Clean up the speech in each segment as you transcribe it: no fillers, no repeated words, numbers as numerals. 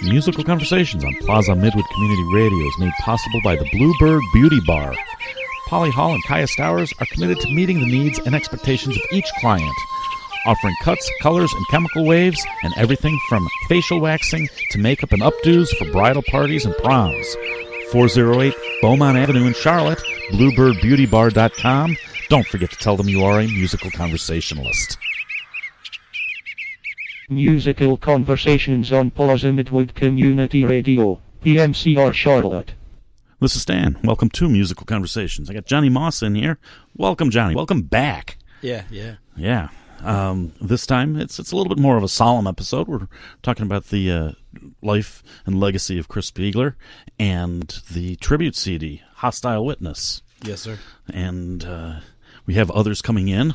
Musical Conversations on Plaza Midwood Community Radio is made possible by the Bluebird Beauty Bar. Polly Hall and Kaya Stowers are committed to meeting the needs and expectations of each client, offering cuts, colors, and chemical waves, and everything from facial waxing to makeup and updos for bridal parties and proms. 408 Beaumont Avenue in Charlotte, BluebirdBeautyBar.com. Don't forget to tell them you are a musical conversationalist. Musical Conversations on Plaza Midwood Community Radio, PMCR Charlotte. This is Stan. Welcome to Musical Conversations. I got Johnny Moss in here. Welcome, Johnny. Welcome back. Yeah. This time, it's a little bit more of a solemn episode. We're talking about the life and legacy of Chris Peigler and the tribute CD, Hostile Witness. Yes, sir. And we have others coming in.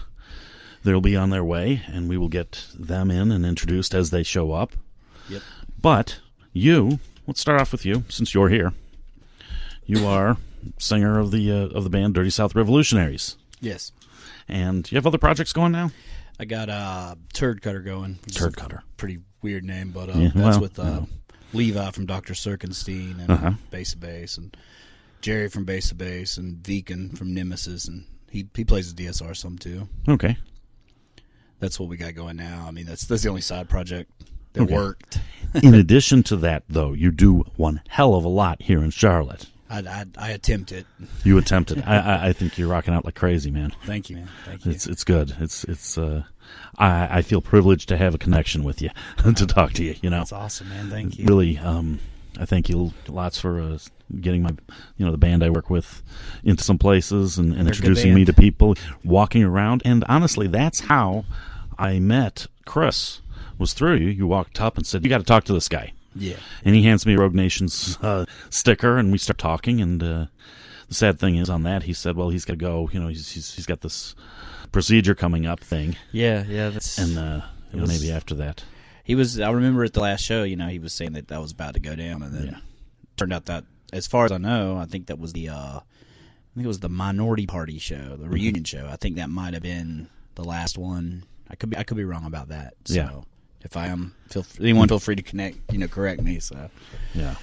They'll be on their way, and we will get them in and introduced as they show up. Yep. But let's start off with you, since you're here. You are singer of the band Dirty South Revolutionaries. Yes. And you have other projects going now? I got Turd Cutter going. Turd Cutter. Pretty weird name, but Yeah, that's with Levi from Dr. Serkenstein and Bass of Bass, and Jerry from Bass of Bass, and Deacon from Nemesis, and he plays the DSR some too. Okay. That's what we got going now. I mean, that's the only side project that worked. In addition to that, though, you do one hell of a lot here in Charlotte. I attempt it. You attempt it. I think you're rocking out like crazy, man. Thank you, man. Thank you. It's good. I feel privileged to have a connection with you to talk to you. You know, that's awesome, man. Thank you. Really, I thank you lots for getting my the band I work with into some places and introducing me to people, walking around, and honestly, that's how I met Chris. Was through you. You walked up and said, "You got to talk to this guy." Yeah. And he hands me Rogue Nation's sticker, and we start talking. And the sad thing is, on that, he said, "Well, he's got to go. He's got this procedure coming up thing." Yeah. That's and maybe after that, he was. I remember at the last show, he was saying that was about to go down, and then it turned out that, as far as I know, I think that was it was the Minority Party show, the reunion show. I think that might have been the last one. I could be wrong about that. So. Yeah. If I am, anyone feel free to correct me. So, yeah.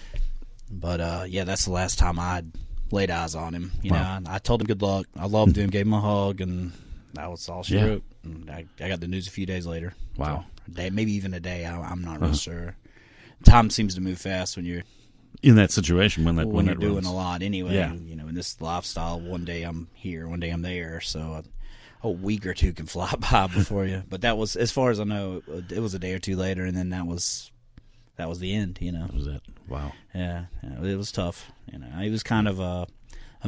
But that's the last time I laid eyes on him. Wow. I told him good luck. I loved him, gave him a hug, and that was all she wrote. And I got the news a few days later. Wow. So, maybe even a day. I'm not real sure. Time seems to move fast when you're in that situation when you're doing runs. a lot anyway. Yeah. In this lifestyle, one day I'm here, one day I'm there. So. A week or two can fly by before you, but that was, as far as I know, it was a day or two later, and then that was the end. That was it. Wow. Yeah, it was tough. He was kind of a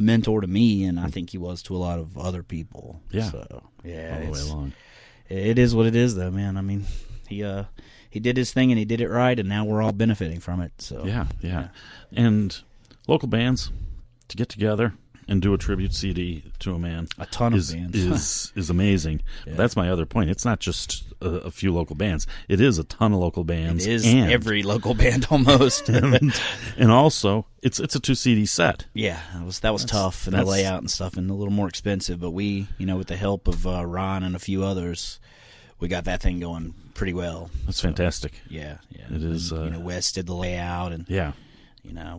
mentor to me, and I think he was to a lot of other people. Yeah. So yeah, all the way along. It is what it is, though, man. I mean, he did his thing and he did it right, and now we're all benefiting from it. So yeah. And local bands to get together and do a tribute CD to a man. A ton of bands. is amazing. Yeah. That's my other point. It's not just a few local bands. It is a ton of local bands. It is every local band almost. and also, it's a 2 CD set. Yeah, that was tough, and the layout and stuff, and a little more expensive. But we, with the help of Ron and a few others, we got that thing going pretty well. That's fantastic. Yeah. It is. Wes did the layout, and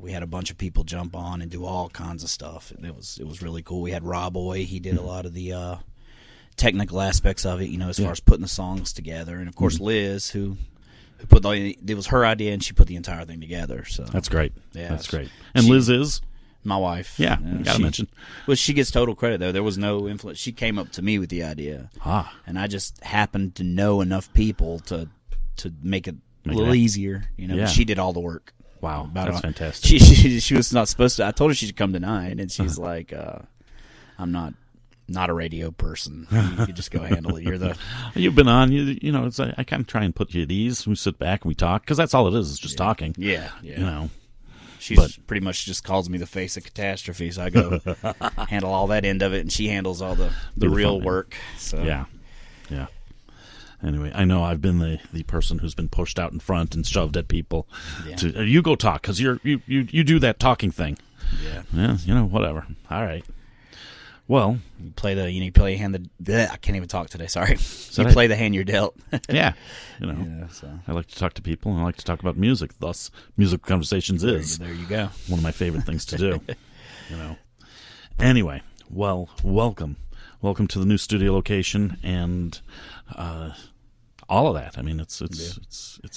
we had a bunch of people jump on and do all kinds of stuff. And it was really cool. We had Rob Boy. He did a lot of the technical aspects of it, as far as putting the songs together. And, of course, Liz, who put it was her idea, and she put the entire thing together. So that's great. Yeah, that's great. And Liz is? My wife. Yeah, got to mention. Well, she gets total credit, though. There was no influence. She came up to me with the idea. And I just happened to know enough people to make it a little easier. She did all the work. Wow, that's fantastic. She was not supposed to. I told her she should come tonight, and she's like, "I'm not a radio person. You just go handle it. You've been on. It's I kind of try and put you at ease. We sit back and we talk because that's all it is. It's just talking. Yeah. She pretty much just calls me the face of catastrophe, so I go handle all that end of it, and she handles all the real work. So yeah. Anyway, I know I've been the person who's been pushed out in front and shoved at people. Yeah. You go talk because you do that talking thing. Yeah. Yeah. Whatever. All right. Well, you play the hand I can't even talk today. Sorry, play the hand you're dealt. Yeah, So. I like to talk to people and I like to talk about music. Thus, Music Conversations is there you go. one of my favorite things to do. Anyway, well, welcome to the new studio location and all of that. I mean, it's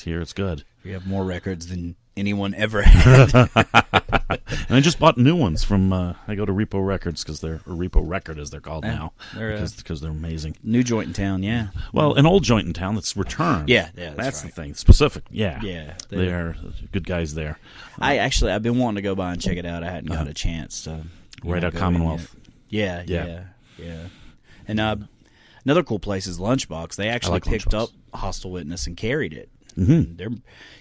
here. It's good. We have more records than anyone ever had. And I just bought new ones from. I go to Repo Records or Repo Record as they're called now, because they're amazing. New joint in town, yeah. Well, an old joint in town that's returned. Yeah, that's right. The thing. Specific, yeah. They are good guys there. I've been wanting to go by and check it out. I hadn't got a chance to. Right out Commonwealth. Yeah. And another cool place is Lunchbox. They actually picked up Hostile Witness and carried it. Mm-hmm. They're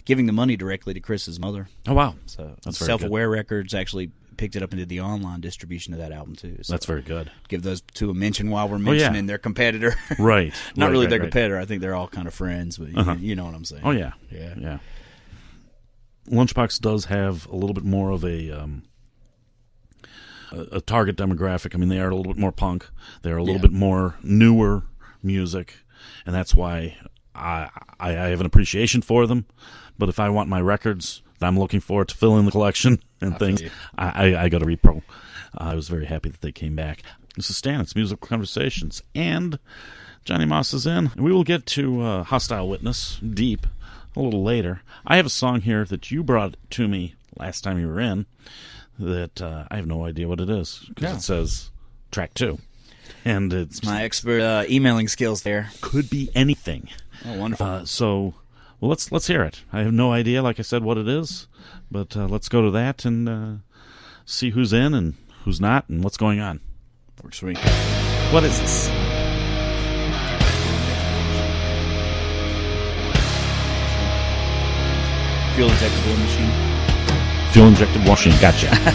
giving the money directly to Chris's mother. Oh, wow. So that's Self-Aware Records actually picked it up and did the online distribution of that album, too. So that's very good. Give those two a mention while we're mentioning their competitor. Right. Not really their competitor. I think they're all kind of friends, but you know what I'm saying. Oh, yeah. Yeah. Lunchbox does have a little bit more of a target demographic. I mean, they are a little bit more punk. They're a little bit more newer music, and that's why I have an appreciation for them. But if I want my records that I'm looking for to fill in the collection and things, I go to Repro. I was very happy that they came back. This is Stan. It's Musical Conversations, and Johnny Moss is in. We will get to Hostile Witness deep a little later. I have a song here that you brought to me last time you were in that I have no idea what it is because it says track 2. And it's my expert emailing skills there. Could be anything. Oh, wonderful. Well, let's hear it. I have no idea, like I said, what it is, but let's go to that and see who's in and who's not and what's going on. Works for me. What is this? Fuel injected washing machine. Fuel injected washing. Gotcha.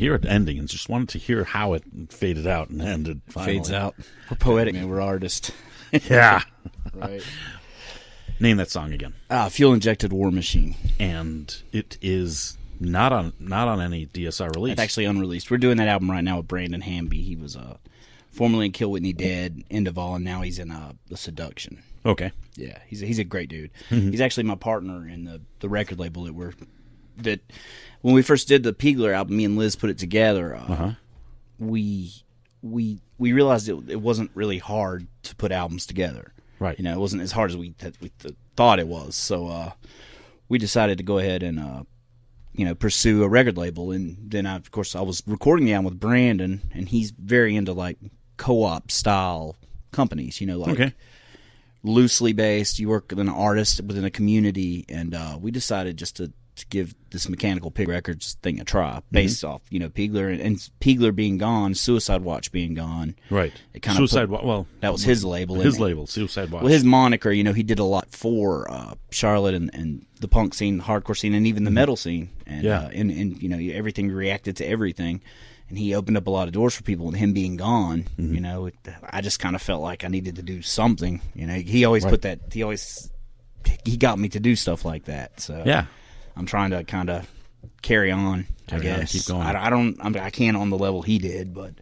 hear it ending and just wanted to hear how it faded out and ended. Finally. Fades out. We're poetic, man. We're artists. Yeah. Right. Name that song again. Fuel Injected War Machine. And it is not on any DSR release. It's actually unreleased. We're doing that album right now with Brandon Hamby. He was formerly in Kill Whitney Dead, End of All, and now he's in The Seduction. Okay. Yeah, he's a great dude. Mm-hmm. He's actually my partner in the record label that when we first did the Peigler album, me and Liz put it together. We realized it wasn't really hard to put albums together. Right. It wasn't as hard as we thought it was. So we decided to go ahead and pursue a record label. And then of course I was recording the album with Brandon, and he's very into like co-op style companies. Okay. Loosely based. You work with an artist within a community, and we decided just to give this Mechanical Pig Records thing a try, based off Peigler and Peigler being gone, Suicide Watch being gone. Right. It kind of that was his label. His label, Suicide Watch. Well, his moniker. He did a lot for Charlotte and the punk scene, the hardcore scene, and even the metal scene. And everything reacted to everything. And he opened up a lot of doors for people. And him being gone, I just kind of felt like I needed to do something. He always put that. He got me to do stuff like that. So yeah. I'm trying to kind of carry on, I guess. Keep going. I can't on the level he did, but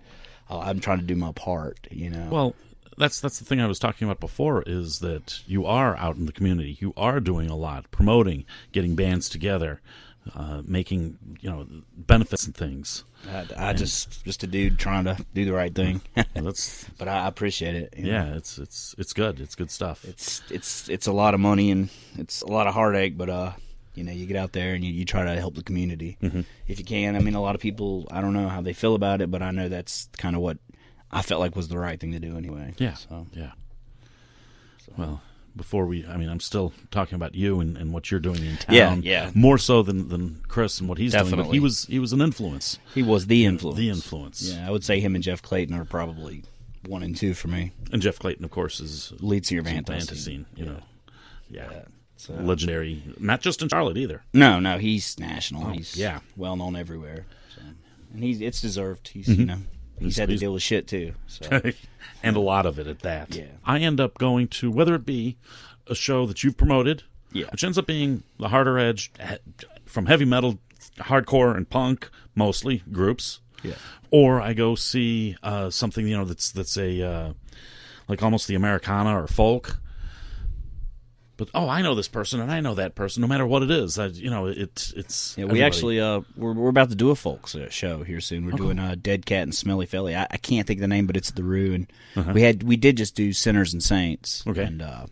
I'm trying to do my part, Well, that's the thing I was talking about before, is that you are out in the community. You are doing a lot, promoting, getting bands together, making, benefits and things. Just a dude trying to do the right thing. But I appreciate it. Yeah, it's good. It's good stuff. It's a lot of money and it's a lot of heartache, but you get out there and you try to help the community if you can. I mean, a lot of people, I don't know how they feel about it, but I know that's kind of what I felt like was the right thing to do anyway. Yeah. So. Yeah. Well, I'm still talking about you and what you're doing in town. Yeah. More so than Chris and what he's Definitely. doing. But he was an influence. He was the influence. The influence. Yeah, I would say him and Jeff Clayton are probably 1 and 2 for me. And Jeff Clayton, of course, is lead singer of Antiscene. Yeah. So. Legendary, not just in Charlotte either. No, he's national. He's well known everywhere. So. And it's deserved. He's he's had to deal with shit too. So. And a lot of it at that. Yeah. I end up going to, whether it be a show that you've promoted, which ends up being the harder edge from heavy metal, hardcore, and punk, mostly groups. Yeah. Or I go see something that's a like almost the Americana or folk. But I know this person and I know that person. No matter what it is, it's. Yeah, we actually we're about to do a folk show here soon. We're doing Dead Cat and Smelly Felly. I can't think of the name, but it's the Rue, and we did just do Sinners and Saints. Okay, and that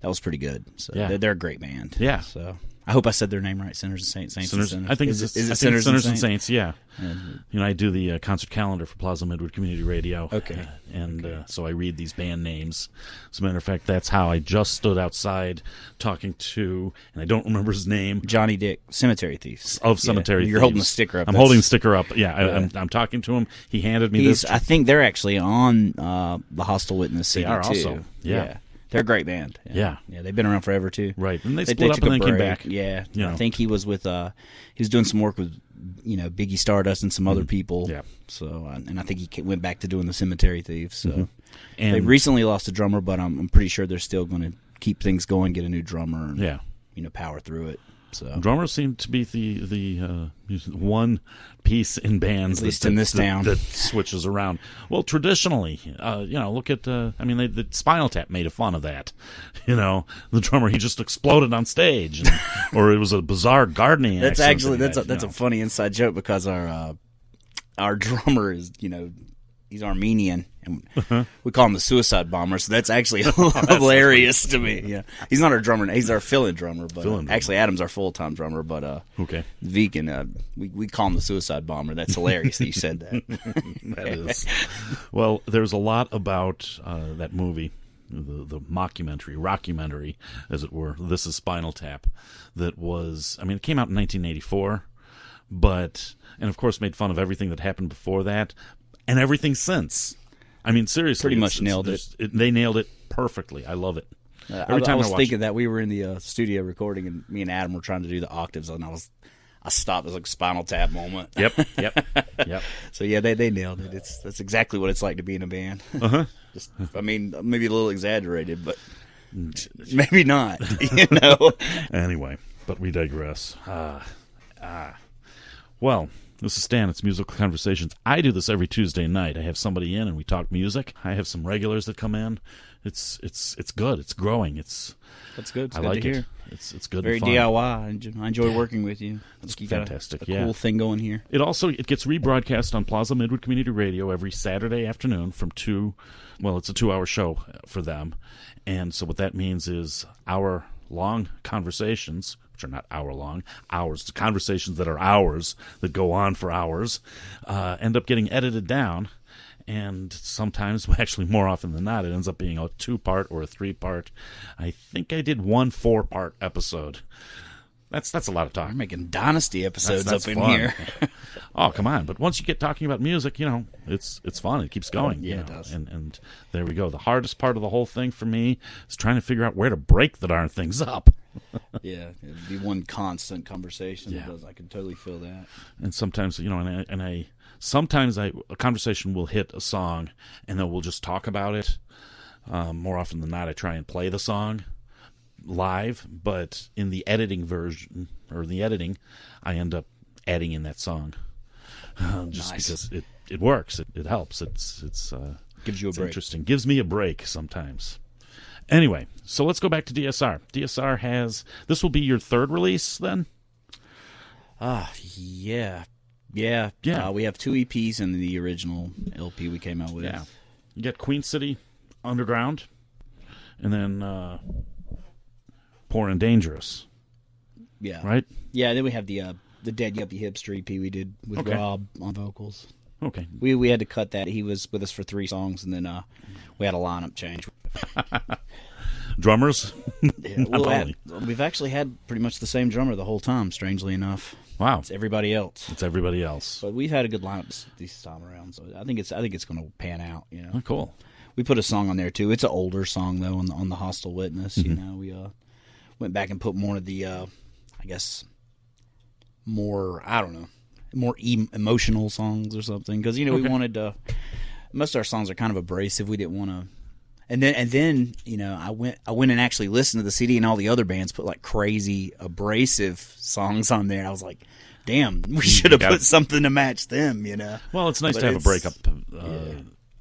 was pretty good. So they're a great band. Yeah. So I hope I said their name right. Sinners and Saints. Sinners. I think it's Sinners and Saints. Yeah. I do the concert calendar for Plaza Midwood Community Radio. Okay. So I read these band names. As a matter of fact, that's how I just stood outside talking to, and I don't remember his name. Johnny Dick, Cemetery Thieves. Of Cemetery Thieves. You're holding the sticker up. I'm holding the sticker up. Yeah, I'm talking to him. He handed me this. I think they're actually on the Hostile Witness CD, They are too. also. Yeah. They're a great band. Yeah, they've been around forever too. Right, and they split up and then came back. Yeah, I think he was with he was doing some work with Biggie Stardust and some other people. Yeah. So and I think he went back to doing the Cemetery Thieves. So and they recently lost a drummer, but I'm pretty sure they're still going to keep things going, get a new drummer, and power through it. So drummers seem to be the one piece in bands, at least in this town, that switches around. Well, traditionally, look at the Spinal Tap made fun of that. The drummer, he just exploded on stage, or it was a bizarre gardening. That's actually that's a funny inside joke, because our drummer is he's Armenian, and we call him the Suicide Bomber. So that's actually hilarious to me. Yeah, he's not our drummer; he's our fill-in drummer. But actually, Adam's our full-time drummer. But Viken, we call him the Suicide Bomber. That's hilarious that you said that. That is. Well, there's a lot about that movie, the rockumentary, as it were. This is Spinal Tap. That was, it came out in 1984, and of course made fun of everything that happened before that. And everything since. Seriously. Pretty much nailed it. They nailed it perfectly. I love it. I was thinking that we were in the studio recording, and me and Adam were trying to do the octaves, and I I stopped. It was like a Spinal Tap moment. Yep. So yeah, they nailed it. That's exactly what it's like to be in a band. Just, I mean, maybe a little exaggerated, but maybe not. Anyway, but we digress. Well, this is Stan. It's Musical Conversations. I do this every Tuesday night. I have somebody in and we talk music. I have some regulars that come in. It's good. It's growing. That's good. It's I good like to it. Hear. It's good. Very and fun. DIY. I enjoy working with you. It's you fantastic. Got a cool thing going here. It gets rebroadcast on Plaza Midwood Community Radio every Saturday afternoon from 2. Well, it's a 2-hour show for them, and so what that means is hour-long conversations, which are not hour-long, hours. The conversations that are hours that go on for hours end up getting edited down. And sometimes, actually more often than not, it ends up being a 2-part or a 3-part. I think I did 1 4-part episode. That's a lot of talk. We're making Dynasty episodes that's up in fun. here. Oh, come on. But once you get talking about music, it's fun. It keeps going. Yeah, it does. And there we go. The hardest part of the whole thing for me is trying to figure out where to break the darn things up. Yeah, it'd be one constant conversation. Yeah. I can totally feel that. And sometimes, sometimes a conversation will hit a song, and then we'll just talk about it. More often than not, I try and play the song live, but in the editing version, or the editing, I end up adding in that song. Just Nice. because it works. It helps. It's Gives you a break. interesting. Gives me a break sometimes. Anyway, so let's go back to DSR. DSR has... This will be your 3rd release, then? Yeah. We have 2 EPs and the original LP we came out with. Yeah. You got Queen City Underground, and then Poor and Dangerous. Yeah. Right? Yeah, then we have the Dead Yuppie Hipster EP we did with Rob on vocals. Okay. We had to cut that. He was with us for 3 songs, and then we had a lineup change. Drummers? Yeah, we've actually had pretty much the same drummer the whole time, strangely enough. Wow. It's everybody else. But But we've had a good lineup this time around, so I think it's going to pan out. Oh, cool. We put a song on there too. It's an older song though, on the Hostile Witness. Mm-hmm. We went back and put more of the, I guess, more emotional songs or something, because we wanted to. Most of our songs are kind of abrasive. We didn't want to. And then I went and actually listened to the CD, and all the other bands put like crazy abrasive songs on there. I was like, damn, we should have put something to match them, Well, it's nice to have a breakup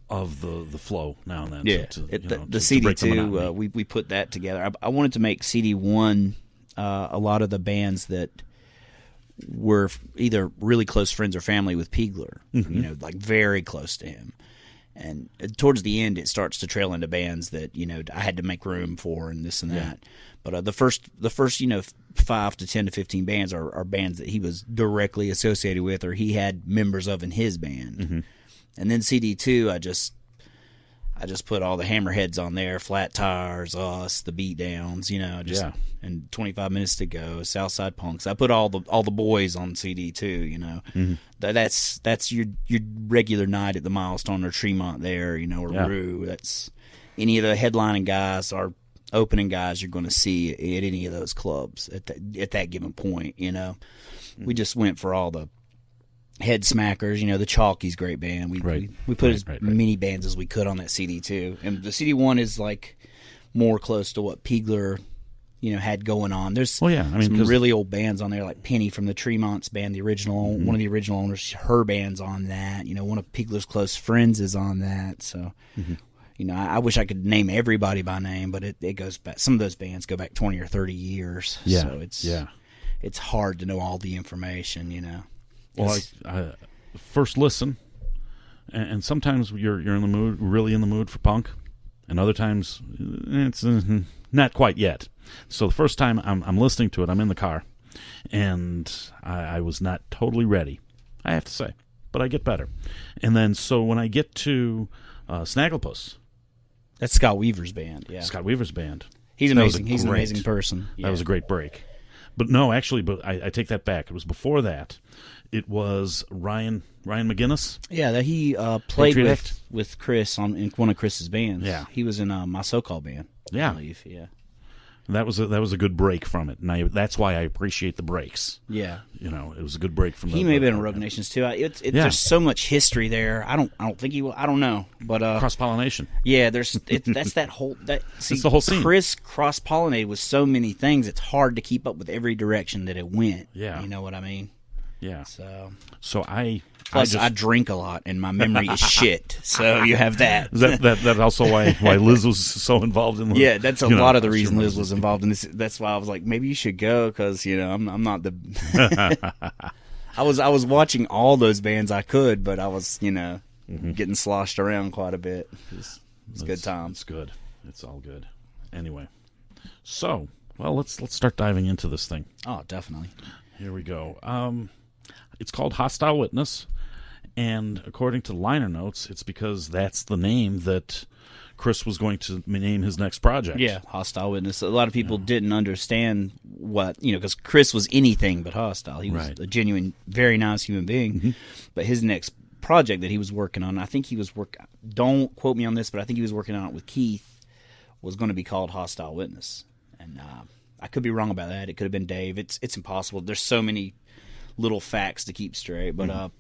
of the flow now and then. Yeah, the CD2, we put that together. I wanted to make CD1 a lot of the bands that were either really close friends or family with Peigler, like very close to him. And towards the end, it starts to trail into bands that I had to make room for, and this and that. But the first 5 to 10 to 15 bands are bands that he was directly associated with, or he had members of in his band. Mm-hmm. And then CD2, I just put all the Hammerheads on there, Flat Tires, Us, the Beatdowns, and 25 Minutes to Go, Southside Punks. I put all the boys on CD2, Mm-hmm. That's your regular night at the Milestone or Tremont there, or Rue. That's any of the headlining guys or opening guys you're going to see at any of those clubs at that given point. We just went for all the head smackers. The Chalky's great band. We put as many bands as we could on that CD too, and the CD1 is like more close to what Peigler had going on. There's some really old bands on there, like Penny from the Tremont's band, the original one of the original owners. Her band's on that. One of Peigler's close friends is on that. So, I wish I could name everybody by name, but it goes back. Some of those bands go back 20 or 30 years. Yeah. So it's hard to know all the information. Well, I first listen, and sometimes you're in the mood, really in the mood for punk, and other times it's not quite yet. So the first time I'm listening to it, I'm in the car, and I was not totally ready, I have to say, but I get better. And then so when I get to Snagglepuss, that's Scott Weaver's band. Yeah, Scott Weaver's band. He's amazing. He's an amazing person. Yeah. That was a great break. But no, actually, I take that back. It was before that. It was Ryan McGinnis. Yeah, that he played with Chris in one of Chris's bands. Yeah, he was in My So-Called Band. Yeah, I believe. Yeah. That was a good break from it, and that's why I appreciate the breaks. Yeah, it was a good break from. He may have been in Rogue Nations too. There's so much history there. I don't think he will. I don't know, but cross pollination. Yeah, that's that whole it's the whole scene. Chris cross pollinated with so many things. It's hard to keep up with every direction that it went. Yeah, you know what I mean. Yeah. So I drink a lot and my memory is shit. So you have that. Is that also why Liz was so involved in? Yeah, that's a lot of the reason Liz was involved in this. That's why I was like, maybe you should go because I'm not the. I was watching all those bands I could, but I was getting sloshed around quite a bit. It's good times. It's good. It's all good. Anyway, so let's start diving into this thing. Oh, definitely. Here we go. It's called Hostile Witness, and according to liner notes, it's because that's the name that Chris was going to name his next project. Yeah, Hostile Witness. A lot of people didn't understand what, because Chris was anything but hostile. He was a genuine, very nice human being, but his next project that he was working on, I think he was don't quote me on this, but I think he was working on it with Keith, was going to be called Hostile Witness. And I could be wrong about that. It could have been Dave. It's impossible. There's so many little facts to keep straight, but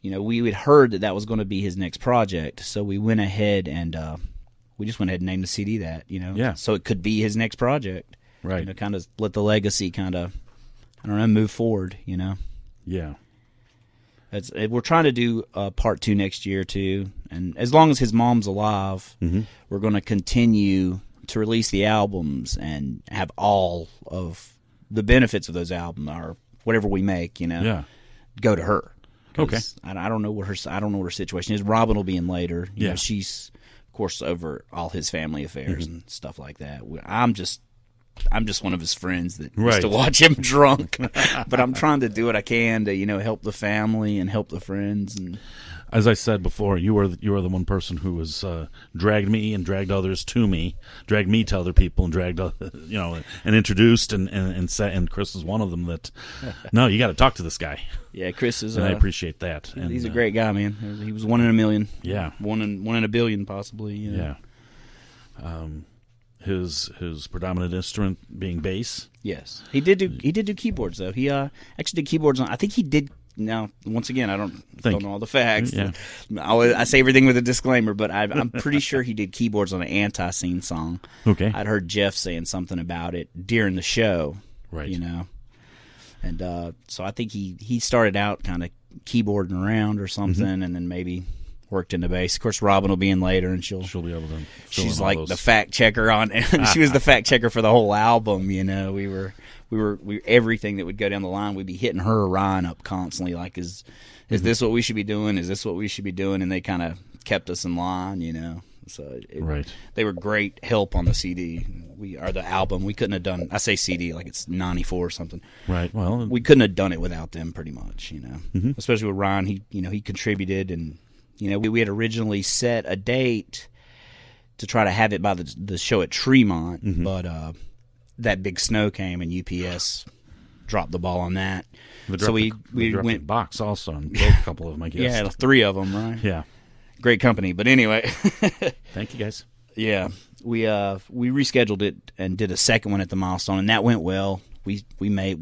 we had heard that was going to be his next project, so we went ahead and we just went ahead and named the CD that, so it could be his next project, right? Kind of let the legacy move forward, Yeah. We're trying to do part 2 next year too, and as long as his mom's alive, we're going to continue to release the albums and have all of the benefits of those albums, or whatever we make, go to her. Okay. I don't know what her situation is. Robin will be in later. You know, she's of course over all his family affairs and stuff like that. I'm just one of his friends that used to watch him drunk, but I'm trying to do what I can to help the family and help the friends. And as I said before, you are the one person who has dragged me and dragged others to me, dragged me to other people, and dragged and introduced and Chris is one of them. That no, you got to talk to this guy. Yeah, Chris is. And I appreciate that. And he's a great guy, man. He was 1 in a million. Yeah, one in a billion, possibly. Yeah. His predominant instrument being bass. Yes, he did do keyboards though. He actually did keyboards on. I think he did. Now, once again, I don't know all the facts. Yeah. I say everything with a disclaimer, but I'm pretty sure he did keyboards on an Anti-Scene song. Okay. I'd heard Jeff saying something about it during the show. Right. And so I think he started out kind of keyboarding around or something, and then maybe worked into bass. Of course, Robin will be in later, and she'll be able to. She's like the fact checker on. She was the fact checker for the whole album. We were everything that would go down the line. We'd be hitting her Ryan up constantly. Like, is this what we should be doing? Is this what we should be doing? And they kind of kept us in line. So they were great help on the CD. The album. We couldn't have done. I say CD like it's 94 or something. Right. Well, we couldn't have done it without them, pretty much. Especially with Ryan. He contributed, and we had originally set a date to try to have it by the show at Tremont, but that big snow came and UPS dropped the ball on that. So we went box also on a couple of them, I guess. Yeah, 3 of them, right? Yeah. Great company, but anyway. Thank you, guys. Yeah, we rescheduled it and did a second one at the Milestone, and that went well. We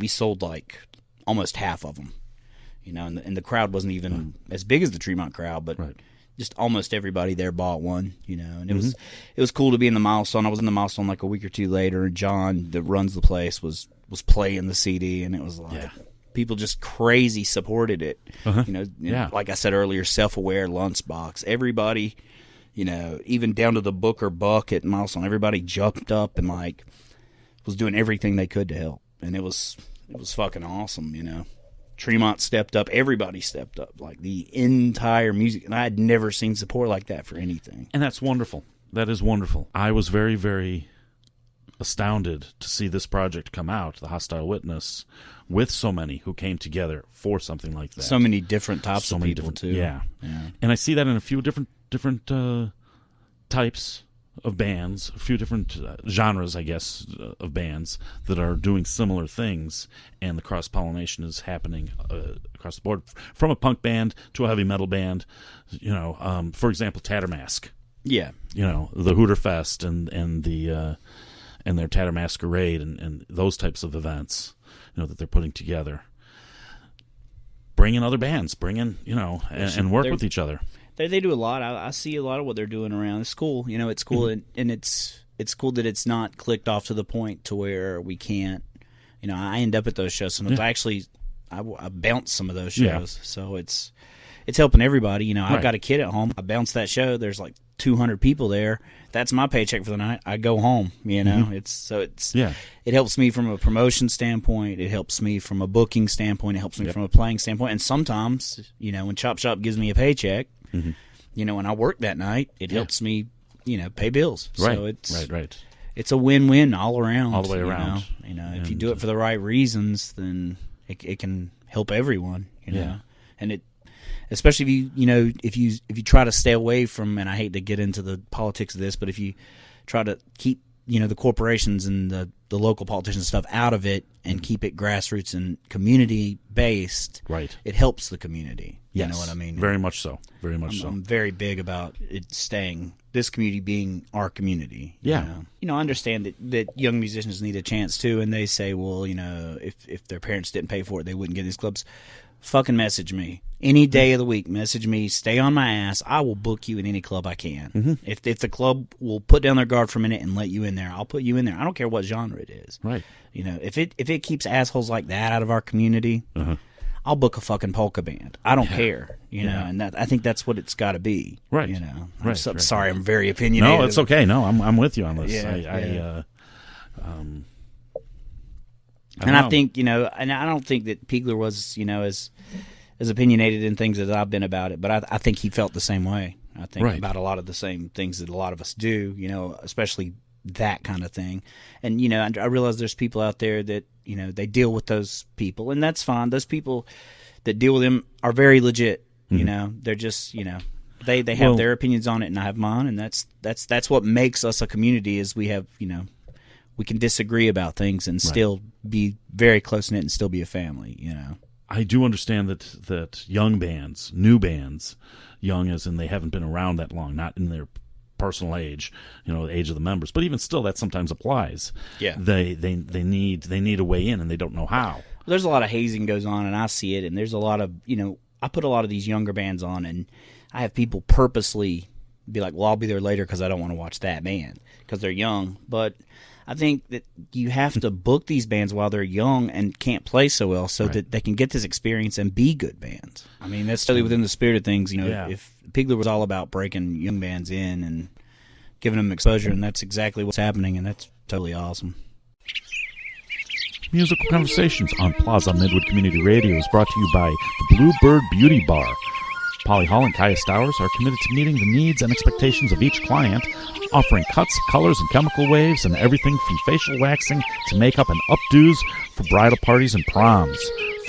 sold like almost half of them, and the crowd wasn't even as big as the Tremont crowd, but just almost everybody there bought one, and it was cool to be in the Milestone. I was in the Milestone like a week or 2 later, and John that runs the place was playing the CD, and it was like. People just crazy supported it. Like I said earlier, self-aware, Lunchbox. Everybody, even down to the Booker Buck at Milestone, everybody jumped up and like was doing everything they could to help, and it was fucking awesome. Tremont stepped up, everybody stepped up, like the entire music, and I had never seen support like that for anything. And that's wonderful. That is wonderful. I was very, very astounded to see this project come out, The Hostile Witness, with so many who came together for something like that. So many different types of people, too. Yeah. And I see that in a few different types of bands, a few different genres, I guess, of bands that are doing similar things, and the cross-pollination is happening across the board, from a punk band to a heavy metal band. For example, Tattermask. Yeah. The Hooter Fest and and their Tatter Masquerade and those types of events, that they're putting together. Bring in other bands, and work with each other. They do a lot. I see a lot of what they're doing around. It's cool. It's cool, and it's cool that it's not clicked off to the point to where we can't. I end up at those shows sometimes. I bounce some of those shows, so it's helping everybody. I've got a kid at home. I bounce that show. There's like 200 people there. That's my paycheck for the night. I go home. It helps me from a promotion standpoint. It helps me from a booking standpoint. It helps me from a playing standpoint. And sometimes, when Chop Shop gives me a paycheck, when I work that night, it helps me, pay bills. Right. So it's right. It's a win-win all around. All the way around. If you do it for the right reasons, then it can help everyone. And it, especially if you try to stay away from, and I hate to get into the politics of this, but if you try to keep the corporations and the local politicians and stuff out of it and keep it grassroots and community based, right, it helps the community. Yes. You know what I mean? Very much so. Very much so. I'm very big about it staying, this community being our community. Yeah. I understand that young musicians need a chance too, and they say, well, if their parents didn't pay for it, they wouldn't get in these clubs. Fucking message me. Any day of the week, message me. Stay on my ass. I will book you in any club I can. If the club will put down their guard for a minute and let you in there, I'll put you in there. I don't care what genre it is. Right. If it keeps assholes like that out of our community, I'll book a fucking polka band. I don't care. And I think that's what it's got to be. Right. I'm sorry, I'm very opinionated. No, it's okay. No, I'm with you on this. I think, and I don't think that Peigler was, as opinionated in things as I've been about it, but I think he felt the same way. I think about a lot of the same things that a lot of us do, especially that kind of thing. And, I realize there's people out there that, they deal with those people, and that's fine. Those people that deal with them are very legit. They're just, they have their opinions on it, and I have mine, and that's what makes us a community is we have, we can disagree about things and still be very close-knit and still be a family, I do understand that young bands, new bands, young as in they haven't been around that long, not in their personal age, the age of the members, but even still that sometimes applies. Yeah. They need a way in and they don't know how. Well, there's a lot of hazing goes on, and I see it, and there's a lot of, I put a lot of these younger bands on, and I have people purposely be like, well, I'll be there later because I don't want to watch that band because they're young. But I think that you have to book these bands while they're young and can't play so well so that they can get this experience and be good bands. I mean, that's totally within the spirit of things. If Peigler was all about breaking young bands in and giving them exposure, and that's exactly what's happening, and that's totally awesome. Musical Conversations on Plaza Midwood Community Radio is brought to you by the Bluebird Beauty Bar. Polly Hall and Kaya Stowers are committed to meeting the needs and expectations of each client, offering cuts, colors, and chemical waves, and everything from facial waxing to makeup and updos for bridal parties and proms.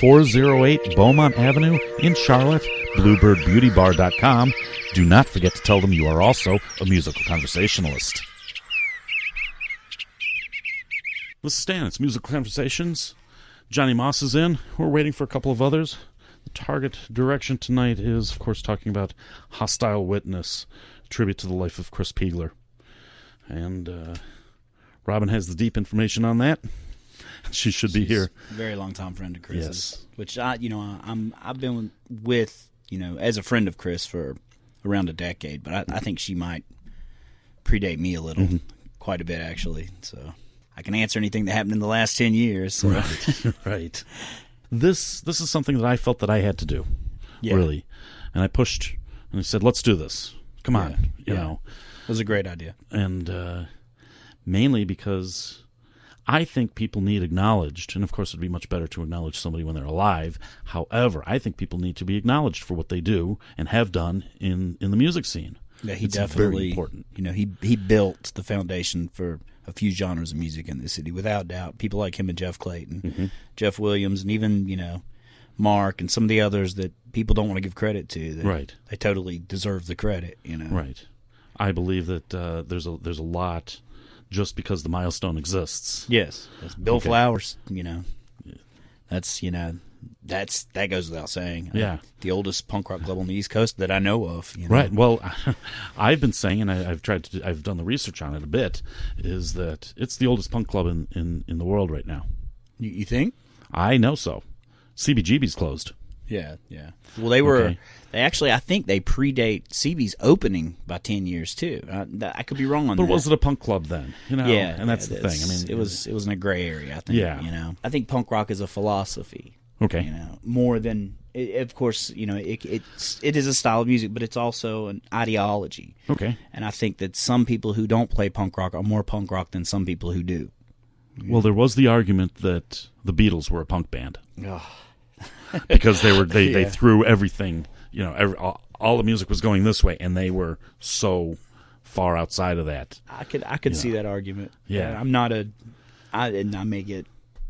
408 Beaumont Avenue in Charlotte, BluebirdBeautyBar.com. Do not forget to tell them you are also a musical conversationalist. This is Stan. It's Musical Conversations. Johnny Moss is in. We're waiting for a couple of others. The target direction tonight is, of course, talking about Hostile Witness, a tribute to the life of Chris Peigler. And Robin has the deep information on that. She's be here. A very long time friend of Chris's, yes. Which I've been with, as a friend of Chris for around a decade, but I think she might predate me a little, quite a bit actually. So I can answer anything that happened in the last 10 years. So. Right, right. This is something that I felt that I had to do, really, and I pushed and I said, "Let's do this. Come on, you know." It was a great idea, and mainly because I think people need acknowledged, and of course, it'd be much better to acknowledge somebody when they're alive. However, I think people need to be acknowledged for what they do and have done in the music scene. Yeah, it's definitely very important. He built the foundation for a few genres of music in this city, without doubt. People like him and Jeff Clayton, Jeff Williams, and even Mark and some of the others that people don't want to give credit to. Right, they totally deserve the credit. Right. I believe that there's a lot just because the milestone exists. Yes, Bill Flowers. That's that goes without saying. Yeah. The oldest punk rock club on the East Coast that I know of. Right. Well, I've been saying, and I've done the research on it a bit, is that it's the oldest punk club in the world right now. You think? I know so. CBGB's closed. Yeah. Well, they were. Okay. They actually, I think they predate CB's opening by 10 years too. I could be wrong on that. But was it a punk club then? Yeah, and that's the thing. I mean, it was in a gray area. I think. Yeah. I think punk rock is a philosophy. Okay. More than, of course, it is a style of music, but it's also an ideology. Okay. And I think that some people who don't play punk rock are more punk rock than some people who do. Well, there was the argument that the Beatles were a punk band. Oh. Because they threw everything, all the music was going this way, and they were so far outside of that. I could see that argument. Yeah. I may get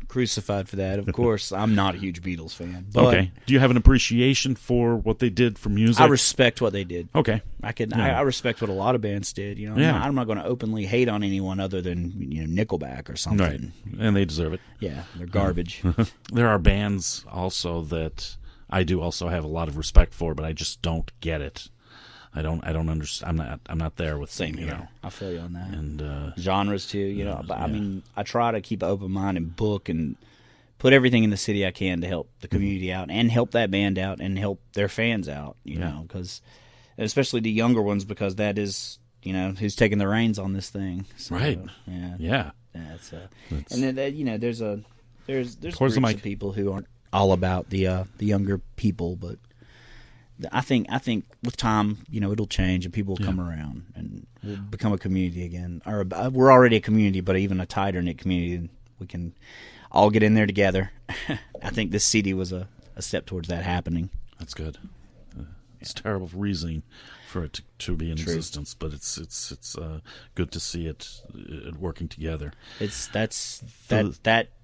crucified for that. Of course, I'm not a huge Beatles fan. But okay. Do you have an appreciation for what they did for music? I respect what they did. Okay. I respect what a lot of bands did. I'm not going to openly hate on anyone other than Nickelback or something. Right. And they deserve it. Yeah, they're garbage. There are bands also that I do also have a lot of respect for, but I just don't get it. I don't understand. I'm not there with same here. I feel you on that. And genres too, but I mean, I try to keep an open mind and book and put everything in the city I can to help the community out and help that band out and help their fans out. Because especially the younger ones, because that is who's taking the reins on this thing. So, right. Yeah. And then there's groups of people who aren't all about the younger people, but I think with time, it'll change and people will come around and we'll become a community again. Or we're already a community, but even a tighter knit community. We can all get in there together. I think this CD was a step towards that happening. That's good. It's terrible reasoning for it to be in existence, but it's good to see it working together.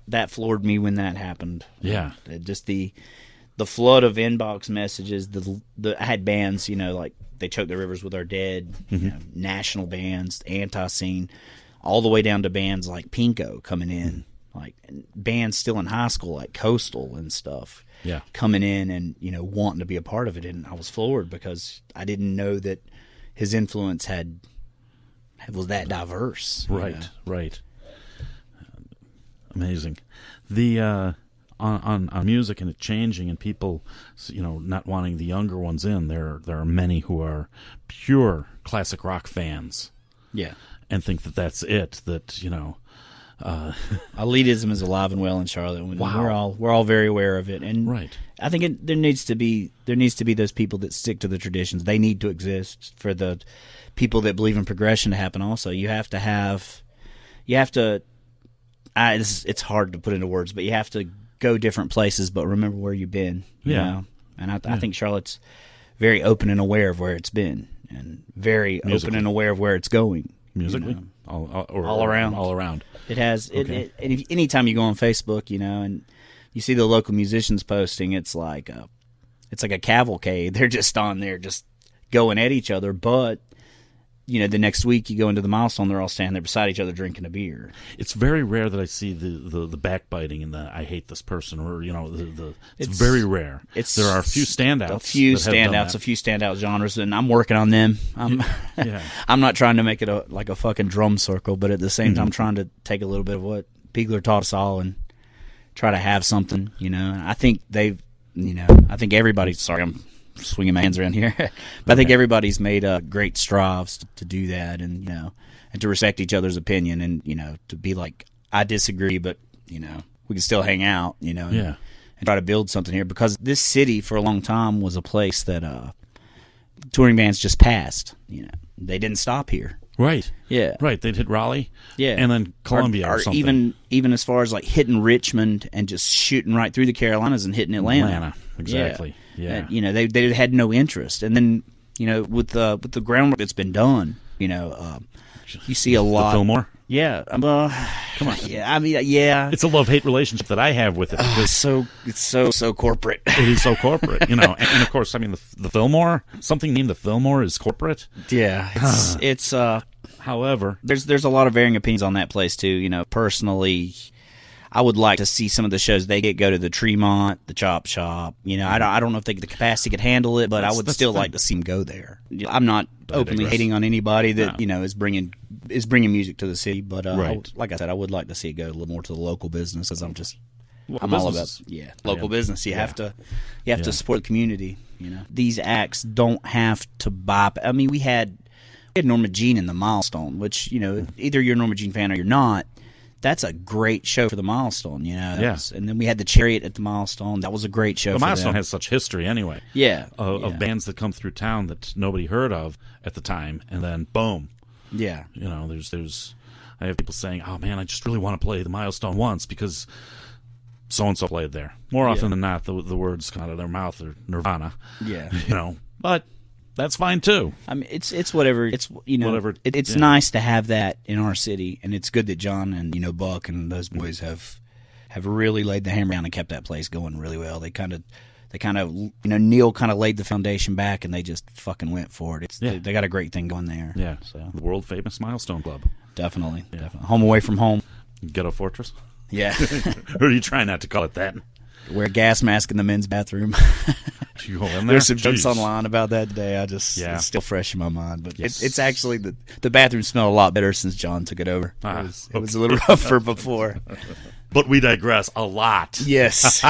That floored me when that happened. Yeah, just the flood of inbox messages. I had bands, like They Choke the Rivers with Our Dead, national bands, anti-scene, all the way down to bands like Pinko coming in, like bands still in high school like Coastal and stuff. Yeah, coming in and wanting to be a part of it, and I was floored because I didn't know that his influence was that diverse. Right. Amazing. The on music and it changing and people, not wanting the younger ones in. There are many who are pure classic rock fans. Yeah, and think that that's it. That elitism is alive and well in Charlotte. Wow. We're all very aware of it, and right. I think there needs to be those people that stick to the traditions. They need to exist for the people that believe in progression to happen. Also, it's hard to put into words, but you have to go different places, but remember where you've been. You know? And I think Charlotte's very open and aware of where it's been, and very open and aware of where it's going. Musically, all around. It has. Okay. Anytime you go on Facebook, and you see the local musicians posting, it's like a cavalcade. They're just on there, just going at each other. But the next week you go into the Milestone, they're all standing there beside each other drinking a beer. It's very rare that I see the backbiting and the I hate this person, or it's very rare. There are a few standouts, a few standout genres, and I'm working on them. I'm not trying to make it like a fucking drum circle, but at the same time, trying to take a little bit of what Peigler taught us all and try to have something. I think I think everybody's. Sorry, I'm swinging my hands around here, but I think everybody's made great strives to do that, and and to respect each other's opinion, and to be like, I disagree, but we can still hang out, and try to build something here, because this city for a long time was a place that touring bands just passed. They didn't stop here. Right. Yeah. Right. They'd hit Raleigh. Yeah. And then Columbia or something. Even as far as like hitting Richmond and just shooting right through the Carolinas and hitting Atlanta. Exactly. Yeah. And, they had no interest. And then, with the groundwork that's been done, you see a lot. The Fillmore? Yeah. Come on. Yeah. I mean, yeah. It's a love-hate relationship that I have with it. It's so corporate. It is so corporate, and of course, I mean, the Fillmore, something named the Fillmore is corporate. Yeah. It's however, there's a lot of varying opinions on that place too. Personally, I would like to see some of the shows they go to the Tremont, the Chop Shop. You know, I don't know if the capacity could handle it, but I would still like to see them go there. I'm not openly hating on anybody that is bringing music to the city, but like I said, I would like to see it go a little more to the local business, because I'm all about local business. You have to support the community. You know, these acts don't have to bop. I mean, we had Norma Jean in the Milestone, which, you know, either you're a Norma Jean fan or you're not. That's a great show for the Milestone, you know. And then we had the Chariot at the Milestone. That was a great show. The Milestone has such history anyway. Of bands that come through town that nobody heard of at the time, and then boom. Yeah. You know, there's I have people saying, "Oh man, I just really want to play the Milestone once because so and so played there." More often than not, the words come out of their mouth are Nirvana. Yeah. You know, but that's fine too. I mean, it's whatever. It's, you know, whatever. It's nice to have that in our city, and it's good that John and, you know, Buck and those boys have really laid the hammer down and kept that place going really well. They kind of, you know, Neil kind of laid the foundation back, and they just fucking went for it. They got a great thing going there. Yeah. So the world famous Milestone Club. Definitely. Home away from home. Ghetto Fortress. Yeah. Or are you trying not to call it that? Wear a gas mask in the men's bathroom. You go in there? There's some jokes online about that today. It's still fresh in my mind. But it's actually, the bathroom smelled a lot better since John took it over. It was a little rougher before. But we digress a lot. Yes.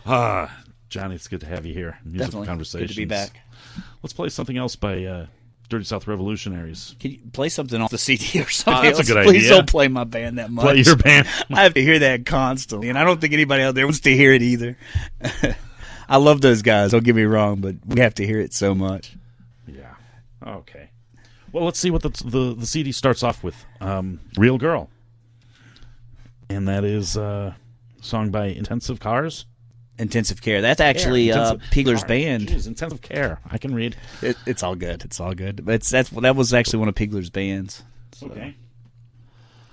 Johnny, it's good to have you here. Musical Conversations. Good to be back. Let's play something else by Dirty South Revolutionaries. Can you play something off the CD or something else? That's a good idea. Please don't play my band that much. Play your band. I have to hear that constantly, and I don't think anybody out there wants to hear it either. I love those guys, don't get me wrong, but we have to hear it so much. Yeah. Okay. Well, let's see what the CD starts off with. Real Girl. And that is a song by Intensive Cars. Intensive Care. That's actually Peigler's band. Jeez, Intensive Care. I can read. It's all good. It's all good. But that was actually one of Peigler's bands. So. Okay.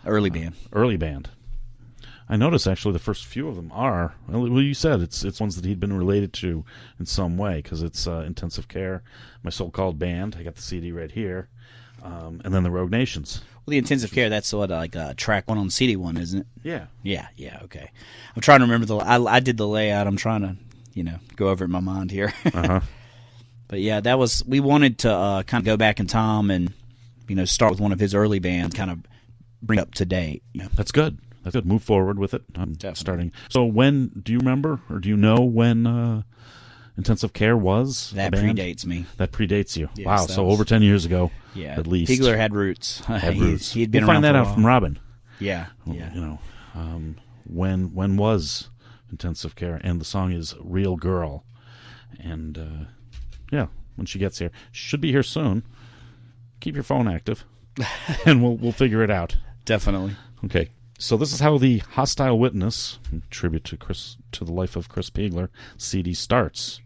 Early band. I noticed actually the first few of them are. Well, you said it's ones that he'd been related to in some way, because it's Intensive Care, My So-Called Band. I got the CD right here, and then the Rogue Nations. Well, the Intensive Care, that's what, like track one on CD one, isn't it? Yeah. Yeah. Okay. I'm trying to remember I did the layout. I'm trying to, you know, go over it in my mind here. But yeah, we wanted to kind of go back in time and, you know, start with one of his early bands, kind of bring it up to date. You know? That's good. Move forward with it. I'm Definitely. Starting. So do you remember, or do you know when Intensive Care was? That predates me. That predates you. Yes, wow. So over 10 years ago. Yeah. At least. Peigler had roots. He'd been around. Find that out from Robin. Yeah. You know, when was Intensive Care? And the song is Real Girl. And when she gets here, she should be here soon. Keep your phone active, and we'll figure it out. Definitely. Okay. So this is how the Hostile Witness, tribute to the life of Chris Peigler, CD starts.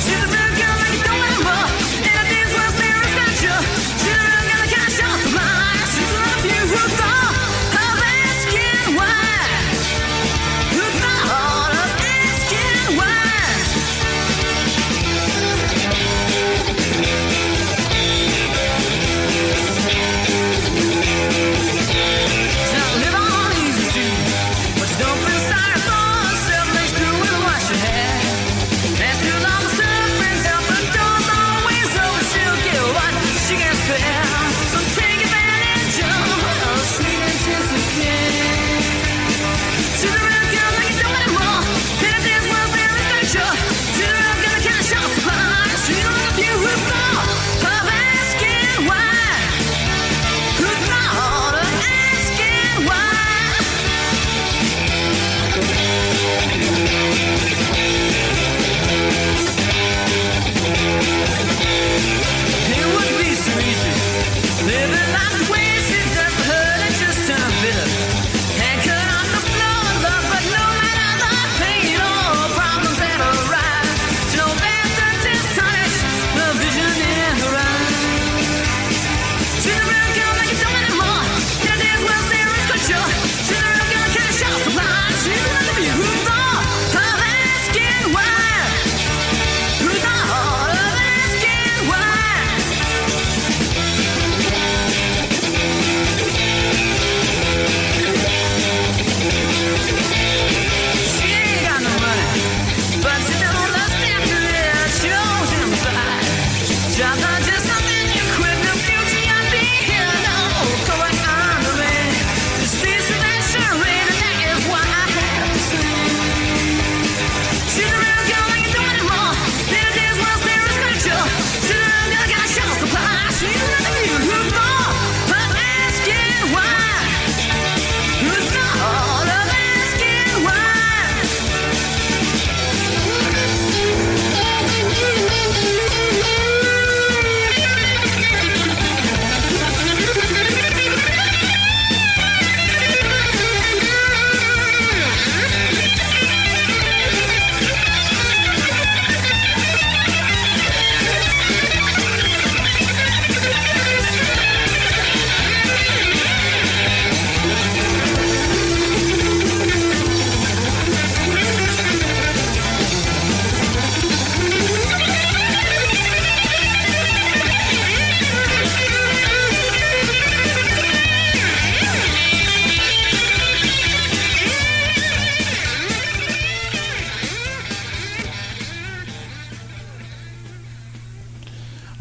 She's a real girl, like you don't remember. And I dance well, there is got you. She's a real girl, like I shot the lights. She's a real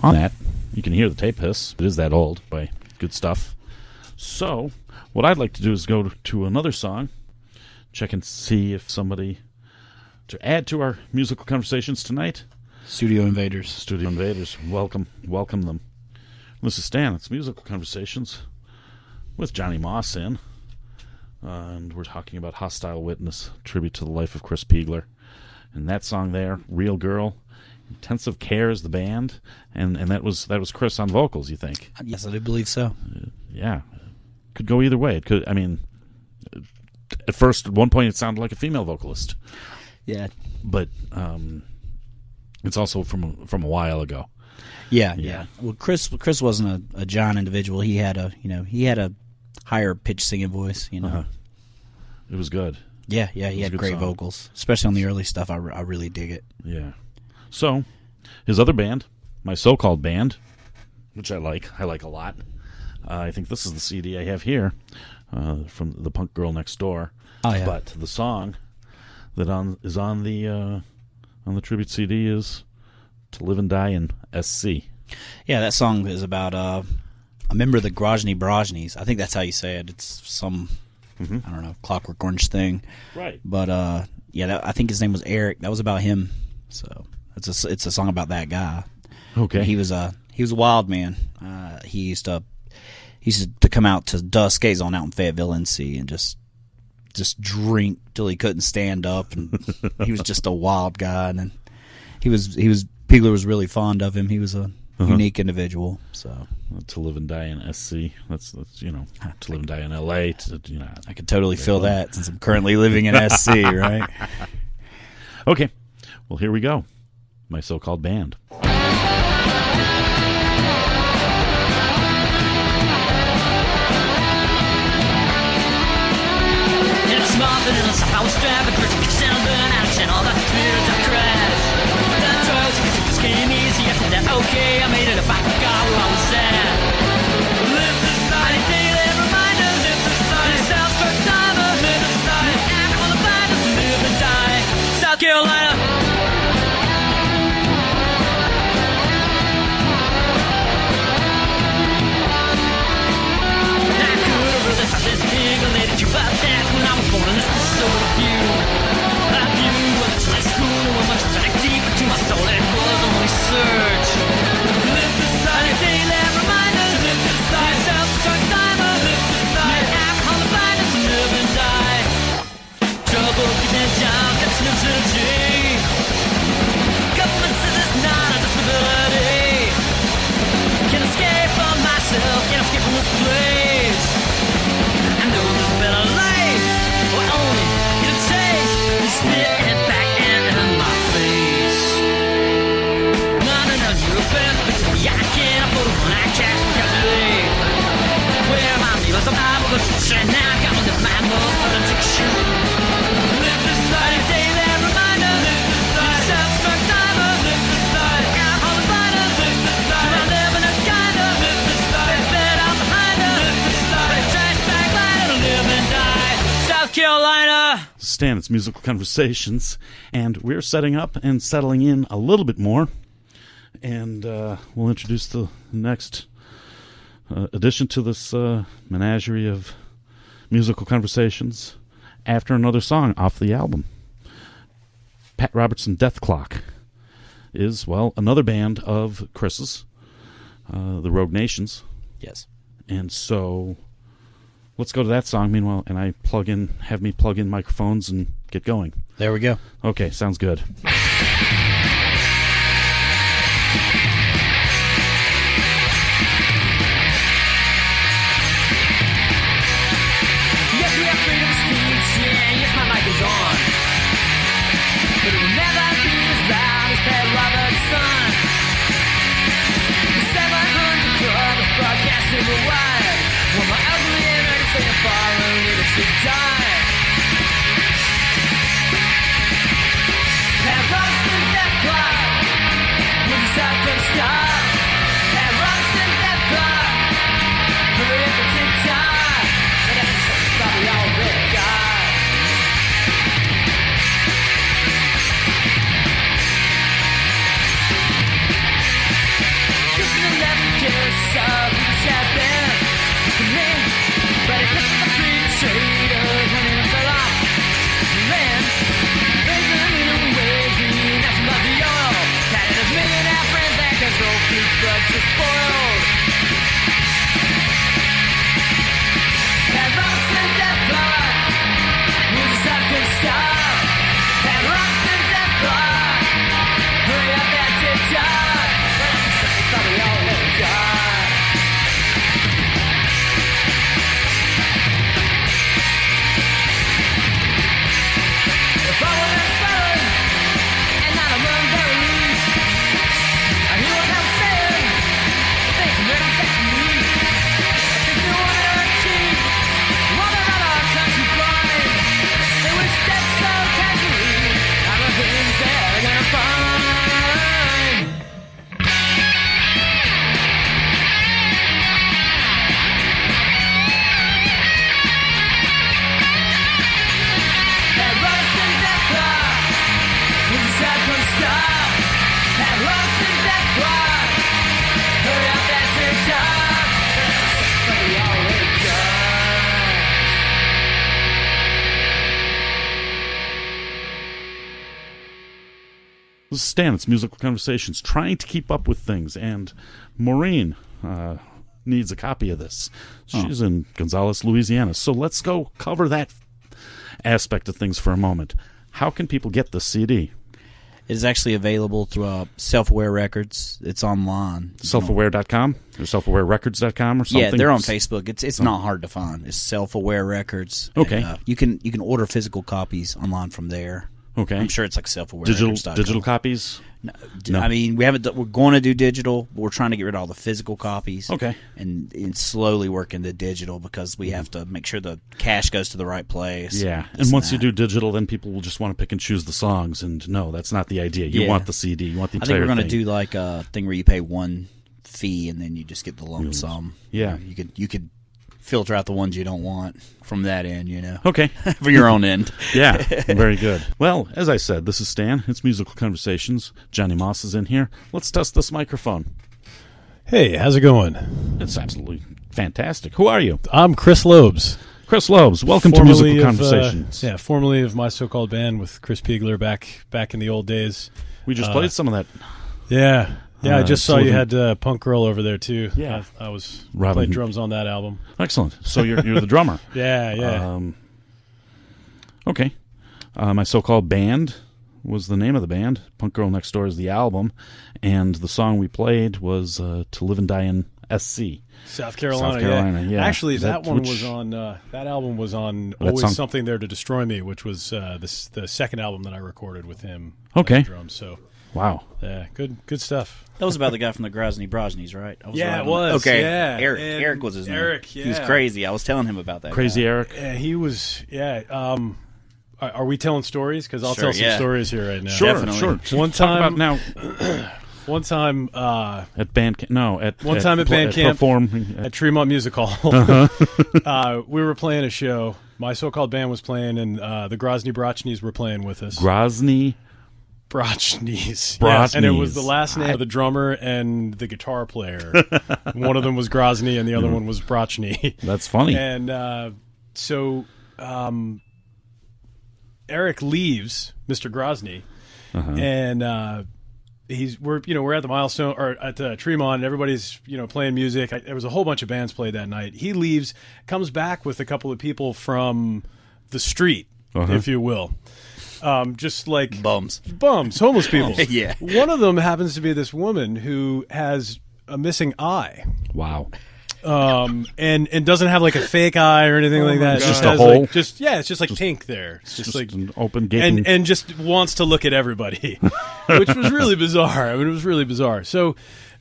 on that, you can hear the tape hiss. It is that old, by good stuff. So, what I'd like to do is go to another song, check and see if somebody to add to our musical conversations tonight. Studio Invaders. Studio Invaders. Welcome them. This is Stan. It's Musical Conversations with Johnny Moss in. And we're talking about Hostile Witness, tribute to the life of Chris Peigler. And that song there, Real Girl, Intensive Care is the band, and that was Chris on vocals, you think? Yes, I do believe so. Yeah. Could go either way. It could, I mean, at first, at one point, it sounded like a female vocalist. Yeah. But it's also from a while ago. Yeah. Well, Chris wasn't a John individual. He had a higher pitched singing voice. Uh-huh. It was good. Yeah. He had great vocals, especially on the early stuff. I really dig it. Yeah. So, his other band, my so-called band, which I like a lot. I think this is the CD I have here from the Punk Girl Next Door. Oh yeah. But the song that is on the tribute CD is "To Live and Die in SC." Yeah, that song is about a member of the Grozny Brozhnys. I think that's how you say it. It's some I don't know, Clockwork Orange thing. Right. But I think his name was Eric. That was about him. So it's a song about that guy. Okay. And he was a wild man. He used to come out to dusk zone out in Fayetteville, NC, and just drink till he couldn't stand up, and he was just a wild guy. And then Peigler was really fond of him. He was a unique individual. So To Live and Die in SC. That's To Live and Die in LA. I could totally feel that since I'm currently living in SC, right? Okay. Well, here we go. My so-called band. Smarter than a house drive, a critic channel burn out, and all the spirits of crash. That drugs, it's getting easy after that. Okay, I made it. If I forgot where I was at. Live the study, daily reminder. Live the study, self-struck timer. Live the study, alcohol and violence. Live and die. South Carolina. I could have really thought this big related you, but that's when I was born, and this is so few. I view went to high school and went much better deeper to my soul, and it was only search. Live the study, daily reminder. Live the study, self-struck timer. Live the study, alcohol and violence. Live and die. Trouble keeping a job, that's no synergy. Government says it's not a disability. Can't escape from myself, can't escape from this place. I know there's a better life, or only get a taste. You spit it back and in my face. Not enough European, but to me I can't afford a one I can't calculate. Where my meals are out of the shit, now I got one of my most authentic shoes. Live this life, daily reminder. Live this life, self-struck timer. Live this life, alcohol and violence. Live this life, I live in a kind of. Live this life, bed out behind her. Live this life, trash bag lighter. Live and die, South Carolina. Stan, it's Musical Conversations, and we're setting up and settling in a little bit more, and we'll introduce the next addition to this menagerie of musical conversations after another song off the album. Pat Robertson Death Clock is, well, another band of Chris's, the Rogue Nations. Yes. And so let's go to that song meanwhile, and have me plug in microphones and get going. There we go. Okay, sounds good. Yes, we have freedom of speech, yeah, yes, my mic is on. But it will never be as loud as Pat Robertson. The 700 Club is broadcasting worldwide. When my ugly and ready to say a foreign leadership die. Pat Robertson Death Clock. Was a Southern star. Pat Robertson Death Clock. Put it for TikTok. And that's probably all they got. This is Stan. It's Musical Conversations, trying to keep up with things. And Maureen needs a copy of this. She's in Gonzales, Louisiana. So let's go cover that aspect of things for a moment. How can people get this CD? It is actually available through Self-Aware Records. It's online. Selfaware.com or selfawarerecords.com or something? Yeah, they're on Facebook. It's not hard to find. It's Self-Aware Records. Okay. And, you can order physical copies online from there. Okay. I'm sure it's like selfawarerecords.com. Digital copies? No. I mean, we're going to do digital, but we're trying to get rid of all the physical copies. Okay. And slowly work into digital because we have to make sure the cash goes to the right place. Yeah. And once you do digital, then people will just want to pick and choose the songs. And no, that's not the idea. You want the CD. You want the entire thing. I think we're going to do like a thing where you pay one fee and then you just get the lump sum. Yeah. You could filter out the ones you don't want from that end, Okay. for your own end. Yeah, very good. Well, as I said, this is Stan. It's Musical Conversations. Johnny Moss is in here. Let's test this microphone. Hey, how's it going? It's absolutely fantastic. Who are you? I'm Chris Loebs. Chris Loebs. Welcome to Musical Conversations. Formerly of my so-called band with Chris Peigler back in the old days. We just played some of that. Yeah. Yeah, I just saw you had Punk Girl over there, too. Yeah. I played drums on that album. Excellent. So you're the drummer. Yeah. Okay. My So-Called Band was the name of the band. Punk Girl Next Door is the album. And the song we played was To Live and Die in SC. South Carolina, yeah. Actually, that album was on Always Something There to Destroy Me, which was the second album that I recorded with him. Okay. Drums, so... Wow. Yeah, good stuff. That was about the guy from the Grozny Broznies, right? It was. Okay. Yeah. Eric was his name. Eric, yeah. He was crazy. I was telling him about that. Crazy guy. Eric? Yeah, he was, are we telling stories? Because I'll Sure, tell some stories here right now. Sure, Definitely. sure. One time... now. One time... at band camp. No, at band camp. Performing at Tremont Music Hall. We were playing a show. My So-Called Band was playing, and the Grozny Broznies were playing with us. Grozny Broznies. Yes, and it was the last name of the drummer and the guitar player. One of them was Grozny and the other one was Brozny. That's funny. And so Eric leaves, Mr. Grozny, and we're at the Milestone or at the Tremont, and everybody's playing music. There was a whole bunch of bands played that night. He leaves, comes back with a couple of people from the street, if you will. Just like bums, homeless people. Yeah. One of them happens to be this woman who has a missing eye. Wow. And doesn't have like a fake eye or anything like that. It's just has a hole. it's just like pink there. It's just like an open gate. And just wants to look at everybody, which was really bizarre. I mean, it was really bizarre. So,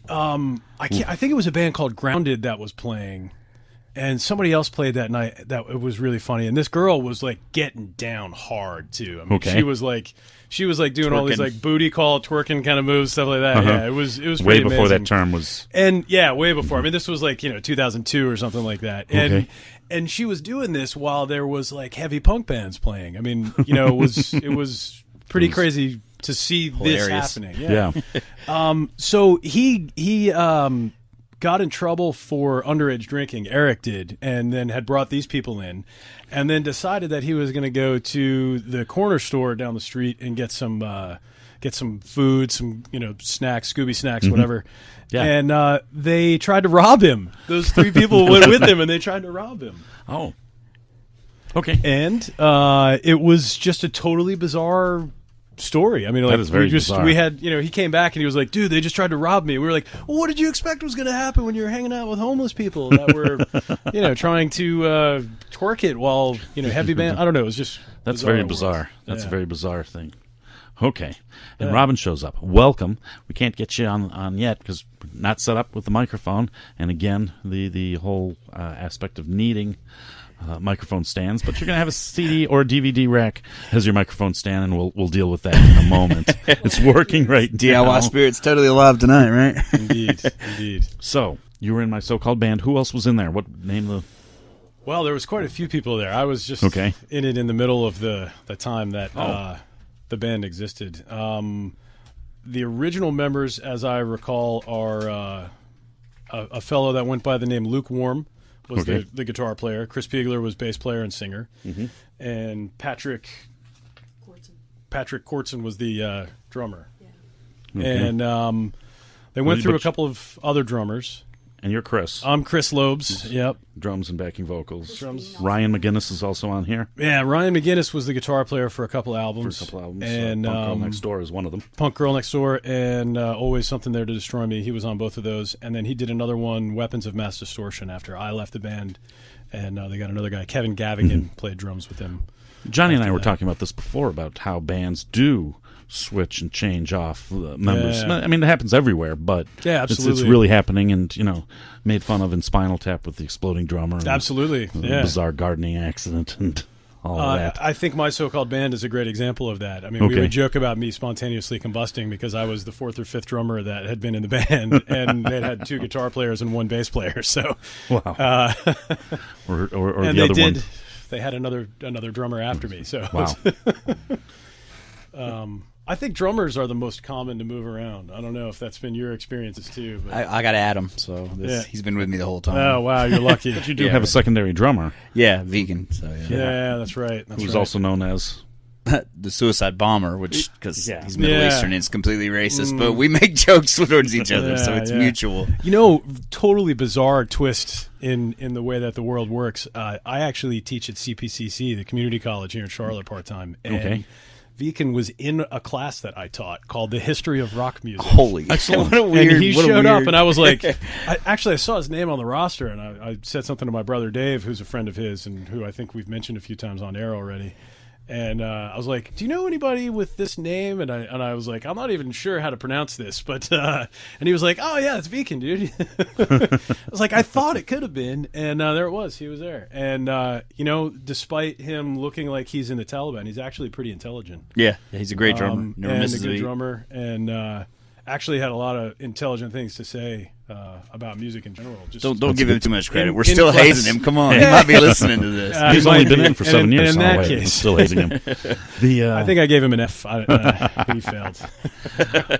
I think it was a band called Grounded that was playing. And somebody else played that night. That it was really funny. And this girl was like getting down hard too. I mean, she was like doing all these like booty call, twerking kind of moves, stuff like that. Yeah, it was way pretty before amazing. that term was. And yeah, way before. I mean, this was like 2002 or something like that. And she was doing this while there was like heavy punk bands playing. I mean, it was pretty crazy to see this happening. Yeah. So he got in trouble for underage drinking. Eric did, and then had brought these people in, and then decided that he was going to go to the corner store down the street and get some food, some snacks, Scooby snacks, whatever. Yeah. And they tried to rob him. Those three people went with him, and they tried to rob him. Oh. Okay. And it was just a totally bizarre story. I mean, like, that is very bizarre. We had, he came back and he was like, dude, they just tried to rob me. We were like, well, what did you expect was going to happen when you were hanging out with homeless people that were, trying to twerk it while, heavy band? I don't know. It was just That's very bizarre. That's a very bizarre thing. Okay. And Robin shows up. Welcome. We can't get you on yet because we're not set up with the microphone. And again, the whole aspect of needing microphone stands, but you're going to have a CD or a DVD rack as your microphone stand, and we'll deal with that in a moment. It's working right now. DIY spirit's totally alive tonight, right? Indeed. So, you were in my so-called band. Who else was in there? What name of the... Well, there was quite a few people there. I was just in it in the middle of the time that the band existed. The original members, as I recall, are a fellow that went by the name Lukewarm, was the guitar player. Chris Peigler was bass player and singer. And Patrick Kortson was the drummer. and they went through a couple of other drummers. And you're Chris. I'm Chris Loebs. Yep. Drums and backing vocals. Drums. Ryan McGinnis is also on here. Yeah, Ryan McGinnis was the guitar player for a couple albums. And Punk Girl Next Door is one of them. Punk Girl Next Door and Always Something There to Destroy Me. He was on both of those. And then he did another one, Weapons of Mass Distortion, after I left the band. And they got another guy, Kevin Gavigan, played drums with him. Johnny and I were talking about this before, about how bands do switch and change off members. Yeah. I mean, it happens everywhere, but absolutely. it's really happening, and, made fun of in Spinal Tap with the exploding drummer. And absolutely. the bizarre gardening accident and all of that. I think My So-Called Band is a great example of that. I mean, we would joke about me spontaneously combusting because I was the fourth or fifth drummer that had been in the band, and they had two guitar players and one bass player. So, wow. Or and the other one. They had another drummer after me. So, wow. I think drummers are the most common to move around. I don't know if that's been your experiences too. But I got Adam, so he's been with me the whole time. Oh wow, you're lucky. But you do have a secondary drummer. Yeah, vegan. So yeah, that's right. Who's also known as the Suicide Bomber, which because he's Middle Eastern and it's completely racist, but we make jokes towards each other, so it's mutual. Totally bizarre twist in the way that the world works. I actually teach at CPCC, the community college here in Charlotte, part-time. And Viken was in a class that I taught called The History of Rock Music. Holy excellent. And he showed up, and I was like, I saw his name on the roster, and I said something to my brother Dave, who's a friend of his, and who I think we've mentioned a few times on air already. And I was like, do you know anybody with this name? And I was like, I'm not even sure how to pronounce this. But and he was like, oh, yeah, it's Viken, dude. I was like, I thought it could have been. And there it was. He was there. And, despite him looking like he's in the Taliban, he's actually pretty intelligent. Yeah, he's a great drummer. Never misses a good drummer. And actually had a lot of intelligent things to say about music in general. Just don't give him too much credit. We're still hazing him. Come on, he might be listening to this. He's only been in for 7 years. In that case, I'm still hazing him. I think I gave him an F. He failed.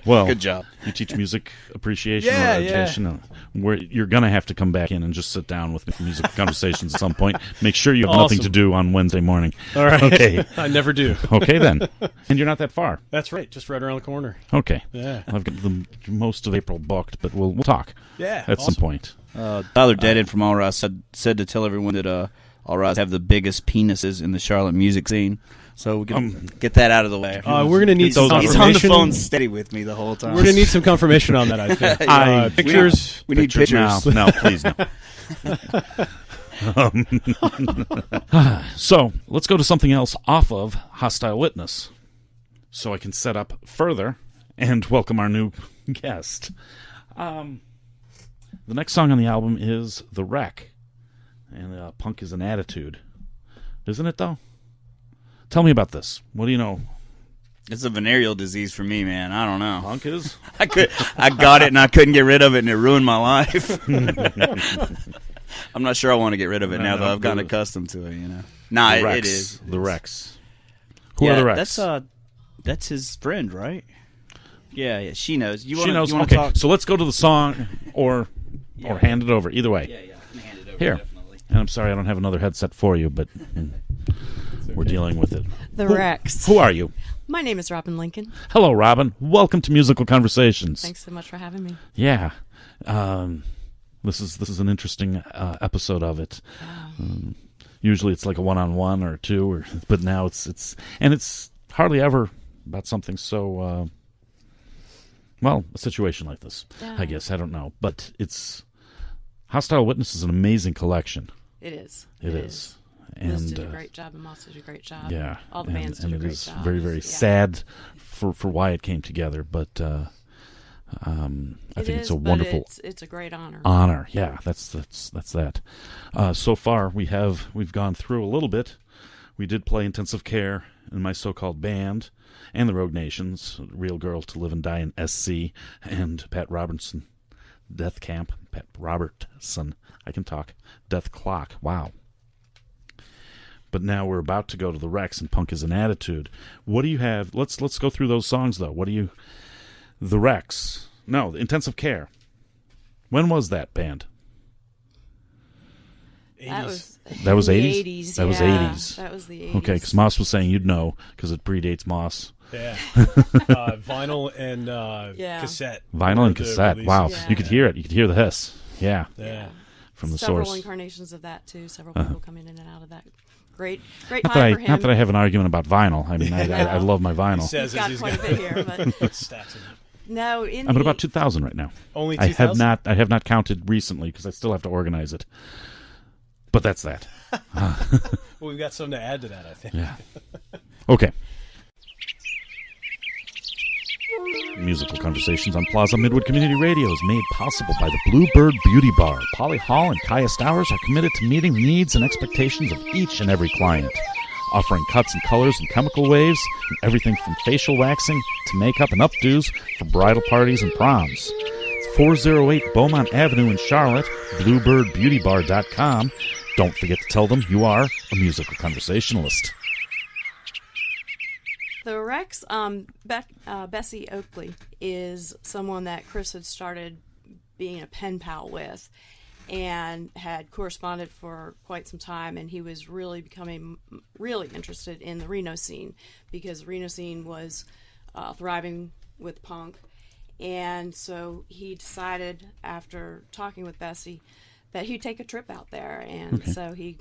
Well, good job. You teach music appreciation or education. Where you're gonna have to come back in and just sit down with me for music conversations at some point. Make sure you have nothing to do on Wednesday morning. All right. Okay. I never do. Okay then. And you're not that far. That's right. Just right around the corner. Okay. Yeah. I've got the most of April booked, but we'll talk. Yeah. At some point. Tyler Deadhead from All Rise said to tell everyone that All Rise have the biggest penises in the Charlotte music scene. So we can get that out of the way. We're going to need some confirmation. He's on the phone steady with me the whole time. We're going to need some confirmation on that, I think. Pictures. We need pictures. No, please no. So let's go to something else off of Hostile Witness, so I can set up further and welcome our new guest. The next song on the album is The Wreck, and Punk is an Attitude. Isn't it, though? Tell me about this. What do you know? It's a venereal disease for me, man. I don't know. Punk is? I got it, and I couldn't get rid of it, and it ruined my life. I'm not sure I want to get rid of it now, though. I've gotten accustomed to it, Nah, it is. The Wrecks. Who are the Wrecks? That's his friend, right? Yeah, she knows. She knows. Okay, talk? So let's go to the song or hand it over. Either way. Yeah. I'm gonna hand it over. Here. Definitely. And I'm sorry I don't have another headset for you, but we're dealing with it. The Wrecks. Who are you? My name is Robin Lincoln. Hello, Robin. Welcome to Musical Conversations. Thanks so much for having me. Yeah. This is an interesting episode of it. Usually it's like a one-on-one or two, but now it's hardly ever about something so a situation like this. Yeah. I guess I don't know, but it's Hostile Witness is an amazing collection. It is. It is. And Liz did a great job, and Moss did a great job. Yeah, all the bands did a great job. And it is very, very sad for why it came together, but I think it's a wonderful. It's a great honor. Honor, yeah, that's that. So far, we've gone through a little bit. We did play Intensive Care in My So-Called Band, and the Rogue Nations, Real Girl to Live and Die in SC, and Pat Robertson, Death Camp. Pat Robertson, I can talk. Death Clock. Wow. But now we're about to go to the Wrecks and Punk is an Attitude. What do you have? Let's go through those songs, though. What do you... The Wrecks. No, Intensive Care. When was that band? 80s. That was 80s? 80s, That was 80s. That was the 80s. Okay, because Moss was saying you'd know, because it predates Moss. Yeah. Vinyl and cassette. Vinyl and cassette. Releases. Wow. Yeah. You could hear it. You could hear the hiss. Yeah. Yeah. From the Several source. incarnations of that too. Several people coming in and out of that. Great Not time for him. that I have an argument about vinyl. I mean, No. I love my He vinyl. says He's got as quite a bit here, but stacks of them. no. I'm at about 2,000 right now. Only I 2,000? have not counted recently because I still have to organize it. But that's that. Well, we've got something to add to that, I think. Yeah. Okay. Musical Conversations on Plaza Midwood Community Radio is made possible by the Bluebird Beauty Bar. Polly Hall and Kaya Stowers are committed to meeting the needs and expectations of each and every client, offering cuts and colors and chemical waves, and everything from facial waxing to makeup and updos for bridal parties and proms. It's 408 Beaumont Avenue in Charlotte, bluebirdbeautybar.com. Don't forget to tell them you are a musical conversationalist. The Rex, Bessie Oakley is someone that Chris had started being a pen pal with and had corresponded for quite some time, and he was really becoming really interested in the Reno scene because the Reno scene was thriving with punk, and so he decided after talking with Bessie that he'd take a trip out there, and so he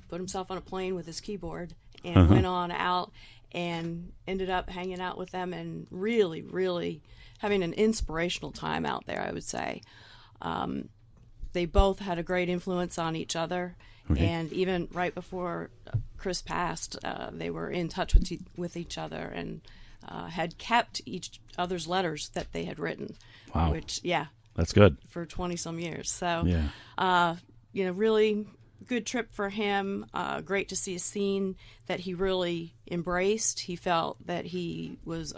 put himself on a plane with his keyboard and went on out and ended up hanging out with them and really, really having an inspirational time out there, I would say. They both had a great influence on each other, and even right before Chris passed, they were in touch with each other and had kept each other's letters that they had written. Wow. Which, That's good. for 20-some years. So, really good trip for him. Great to see a scene that he really embraced. He felt that he was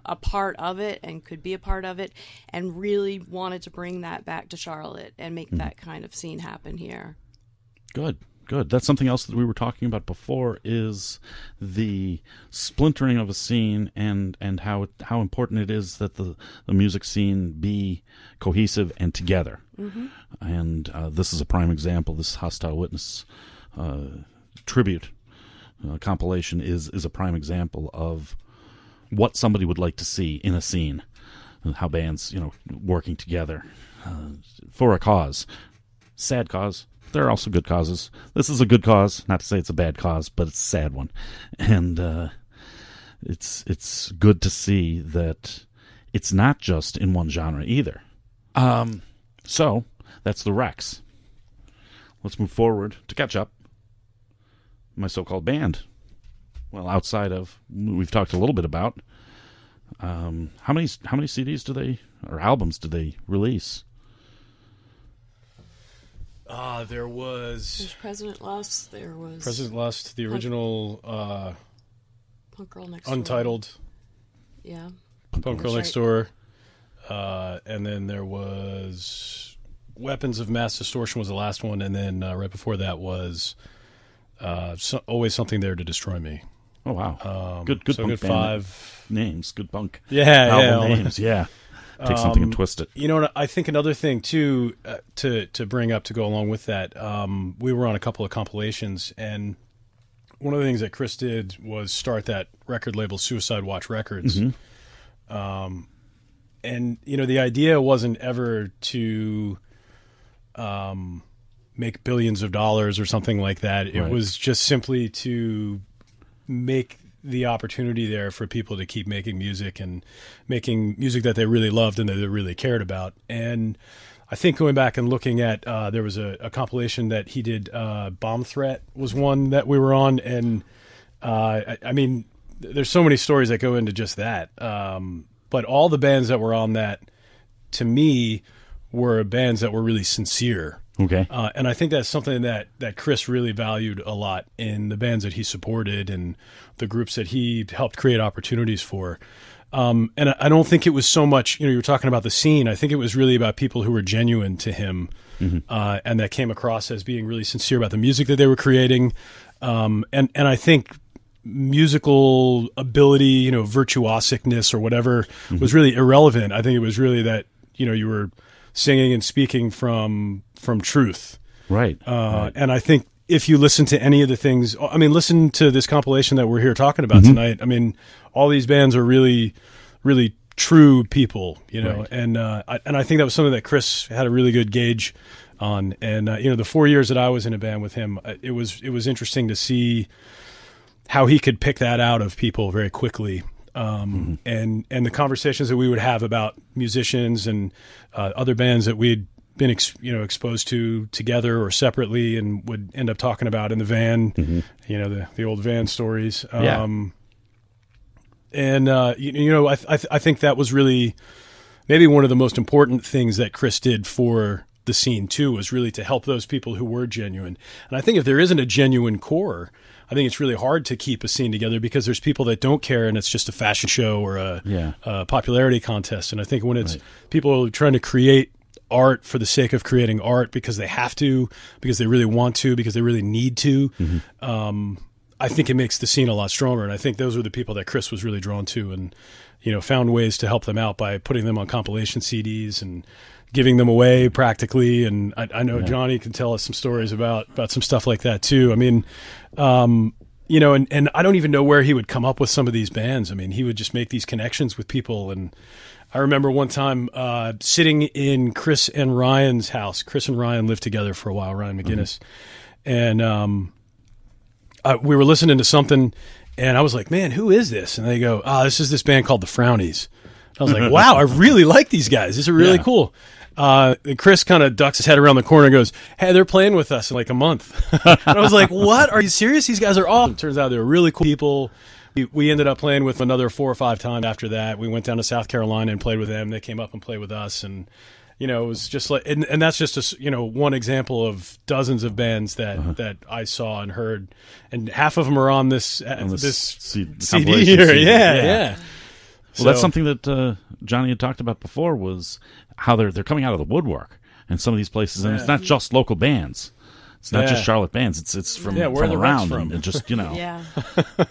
a part of it and could be a part of it, and really wanted to bring that back to Charlotte and make that kind of scene happen here. Good. That's something else that we were talking about before, is the splintering of a scene and how important it is that the music scene be cohesive and together. And this is a prime example. This Hostile Witness tribute compilation is a prime example of what somebody would like to see in a scene, and how bands, working together for a cause. Sad cause. There are also good causes. This is a good cause. Not to say it's a bad cause, but it's a sad one. And it's good to see that it's not just in one genre either. So that's the Rex. Let's move forward to catch up. My so-called band. Well, outside of, we've talked a little bit about how many CDs do they, or albums do they release? There's President Lust. There was President Lust, the original Punk Girl Next Untitled. Door. Yeah. Punk Girl Next Door. And then there was Weapons of Mass Distortion was the last one, and then right before that was Always Something There to Destroy Me. Oh wow, good so punk good band 5 names, good punk album names, yeah. Take something and twist it. I think another thing too to bring up to go along with that, we were on a couple of compilations, and one of the things that Chris did was start that record label, Suicide Watch Records. And the idea wasn't ever to make billions of dollars or something like that. It was just simply to make the opportunity there for people to keep making music and making music that they really loved and that they really cared about. And I think going back and looking at, there was a compilation that he did, Bomb Threat was one that we were on. And I mean, there's so many stories that go into just that. But all the bands that were on that, to me, were bands that were really sincere. Okay. And I think that's something that Chris really valued a lot in the bands that he supported and the groups that he helped create opportunities for. And I don't think it was so much, you were talking about the scene. I think it was really about people who were genuine to him, and that came across as being really sincere about the music that they were creating. And I think musical ability, virtuosicness or whatever was really irrelevant. I think it was really that, you were singing and speaking from truth. Right. And I think if you listen to any of the things, I mean, listen to this compilation that we're here talking about tonight. I mean, all these bands are really, really true people, you know, and I think that was something that Chris had a really good gauge on. And you know, the 4 years that I was in a band with him, it was interesting to see how he could pick that out of people very quickly. And the conversations that we would have about musicians and other bands that we'd been exposed to together or separately, and would end up talking about in the van, you know, the old van stories. And you know, I think that was really maybe one of the most important things that Chris did for the scene too, was really to help those people who were genuine. And I think if there isn't a genuine core, I think it's really hard to keep a scene together, because there's people that don't care and it's just a fashion show or a popularity contest. And I think when it's people are trying to create art for the sake of creating art because they have to, because they really want to, because they really need to, I think it makes the scene a lot stronger. And I think those were the people that Chris was really drawn to, and, you know, found ways to help them out by putting them on compilation CDs and giving them away practically. And I know Johnny can tell us some stories about some stuff like that too. I mean, you know, and I don't even know where he would come up with some of these bands. I mean, he would just make these connections with people. And I remember one time sitting in Chris and Ryan's house. Chris and Ryan lived together for a while, Ryan McGinnis. And we were listening to something, and I was like, man, who is this? And they go, this is this band called the Frownies. I was like, wow, I really like these guys. These are really cool. And Chris kind of ducks his head around the corner and goes, hey, they're playing with us in like a month. And I was like, what? Are you serious? These guys are awesome. It turns out they were really cool people. We ended up playing with another 4 or 5 times after that. We went down to South Carolina and played with them. They came up and played with us. And, you know, it was just like, and that's just one example of dozens of bands that I saw and heard. And half of them are on this CD here. Yeah. Well, that's something that Johnny had talked about before, was how they're coming out of the woodwork in some of these places, and it's not just local bands. It's not just Charlotte bands. It's from around, and just, you know.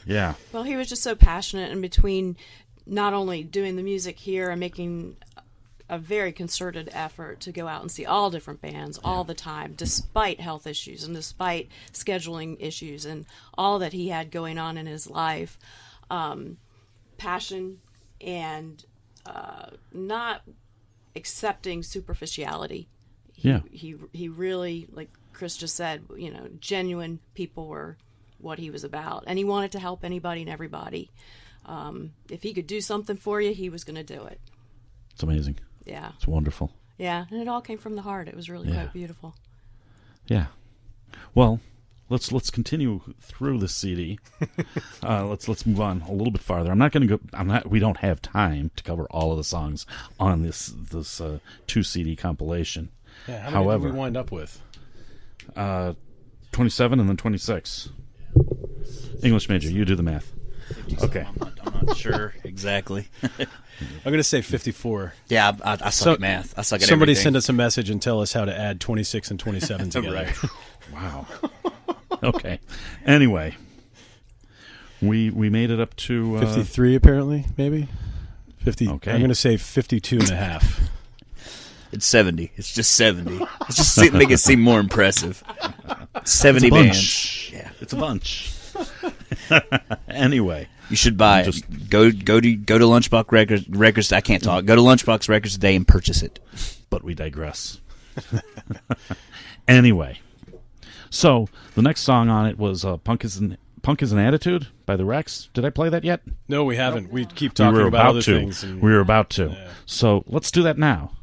Yeah. Well, he was just so passionate, in between not only doing the music here and making a very concerted effort to go out and see all different bands all the time, despite health issues and despite scheduling issues and all that he had going on in his life. Passion and not accepting superficiality. He really, like Chris just said, you know, genuine people were what he was about, and he wanted to help anybody and everybody. If he could do something for you, he was going to do it. It's amazing. Yeah, it's wonderful. Yeah, and it all came from the heart. It was really quite beautiful. Yeah. Well, let's continue through this CD. Let's move on a little bit farther. I'm not going to go. We don't have time to cover all of the songs on this 2 CD compilation. Yeah. How many did we wind up with? 27 and then 26. English major. You do the math. Okay. I'm not sure exactly. I'm going to say 54. Yeah, I suck at math. I suck at somebody everything. Send us a message and tell us how to add 26 and 27 together. Right. Wow. Okay. Anyway, we made it up to 53 apparently, maybe 50. Okay. I'm going to say 52 and a half. It's 70. It's just 70. It's just make it seem more impressive. 70 it's bands. Yeah, it's a bunch. Anyway, you should buy it. Go to Lunchbox Records. I can't talk. Go to Lunchbox Records today and purchase it. But we digress. Anyway, so the next song on it was Punk is an Attitude by the Rex. Did I play that yet? No, we haven't. We keep talking about other things. We were about to. Yeah. So let's do that now.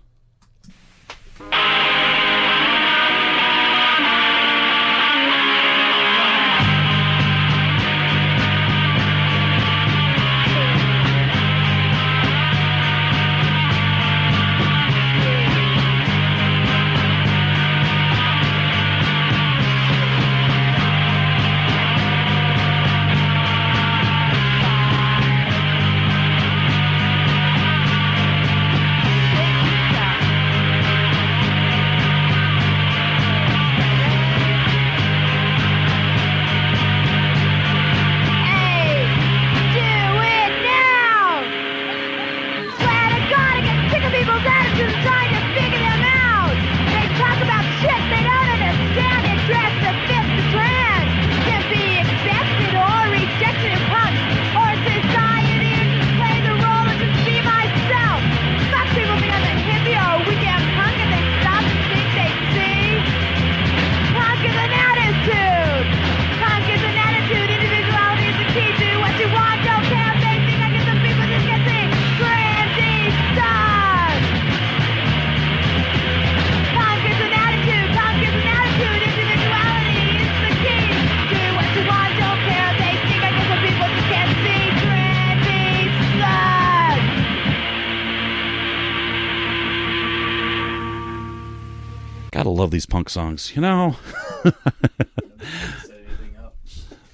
love these punk songs. You know?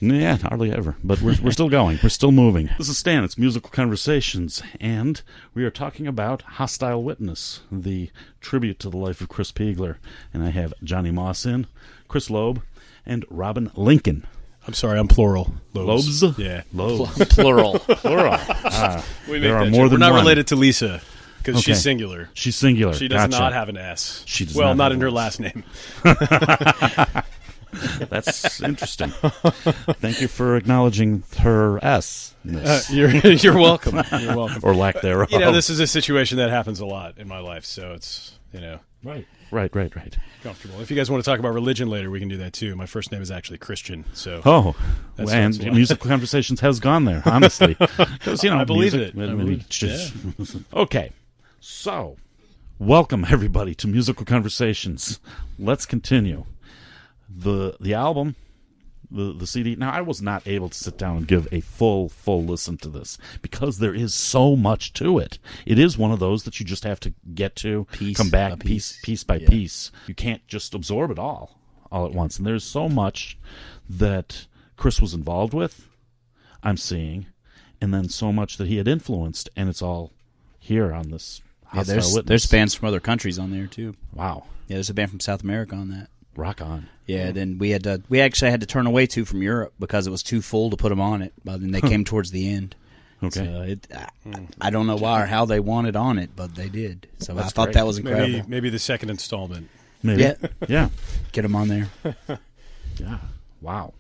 Yeah, hardly ever. But we're still going. We're still moving. This is Stan. It's Musical Conversations. And we are talking about Hostile Witness, the tribute to the life of Chris Peigler. And I have Johnny Moss in, Chris Loeb, and Robin Lincoln. I'm sorry, I'm plural. Loebs? Yeah. Loebs. Plural. Plural. There are more We're than not one. related to Lisa, because Okay. she's singular. She's singular. She does Gotcha. not have an S. She does well, not not have in her an last name. That's interesting. Thank you for acknowledging her S. You're welcome. You're welcome. Or lack thereof. This is a situation that happens a lot in my life, so it's, Right. comfortable. If you guys want to talk about religion later, we can do that too. My first name is actually Christian, so Oh, That's and why. Musical Conversations has gone there, honestly. Because, I believe music, it. I believe- Okay, so welcome everybody to Musical Conversations. Let's continue. The album, the CD. Now, I was not able to sit down and give a full listen to this because there is so much to it. It is one of those that you just have to get to, Piece come back by piece by Yeah. piece. You can't just absorb it all at once. And there's so much that Chris was involved with, I'm seeing, and then so much that he had influenced, and it's all here on this Hostile Witness. There's bands from other countries on there too. Wow. Yeah, there's a band from South America on that. Rock on. Yeah, then we actually had to turn away two from Europe because it was too full to put them on it. But then they came towards the end. Okay. So I don't know why or how they wanted on it, but they did. So That's I thought great. that was incredible. maybe the second installment. Maybe. Yeah. Yeah. Get them on there. Yeah. Wow.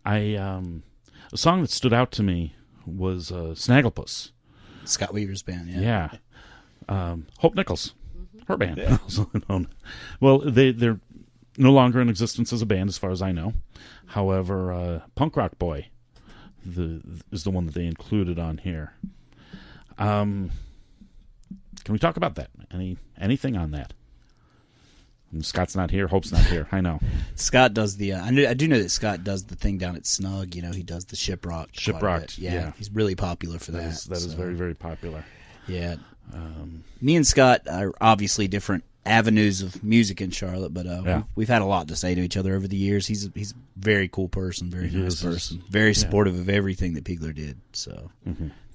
A song that stood out to me was Snagglepuss. Scott Weaver's band. Yeah. Yeah. Hope Nichols. Her band. Also known. Well, they're no longer in existence as a band, as far as I know. However, Punk Rock Boy is the one that they included on here. Can we talk about that? Anything on that? Scott's not here. Hope's not here. I know. Scott does the. I do know that Scott does the thing down at Snug. He does the Shiprock. Shiprocked, yeah. He's really popular for that. That is very, very popular. Yeah. Me and Scott are obviously different avenues of music in Charlotte, but we've had a lot to say to each other over the years. He's a very cool person, very nice person, very supportive of everything that Peigler did. So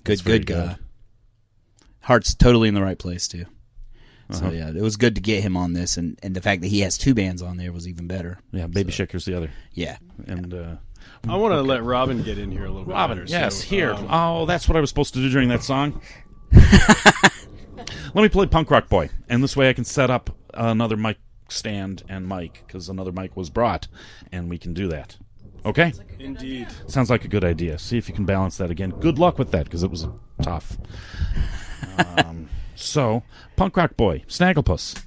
good guy. Heart's totally in the right place too. So yeah, it was good to get him on this, and the fact that he has two bands on there was even better. Yeah, Baby Shaker's the other. Yeah, and I want to let Robin get in here a little bit. Robin, better, yes, so, here. That's what I was supposed to do during that song. Let me play Punk Rock Boy, and this way I can set up another mic stand and mic, because another mic was brought, and we can do that. Okay? Indeed. Sounds like a good idea. See if you can balance that again. Good luck with that, because it was tough. So, Punk Rock Boy, Snagglepuss.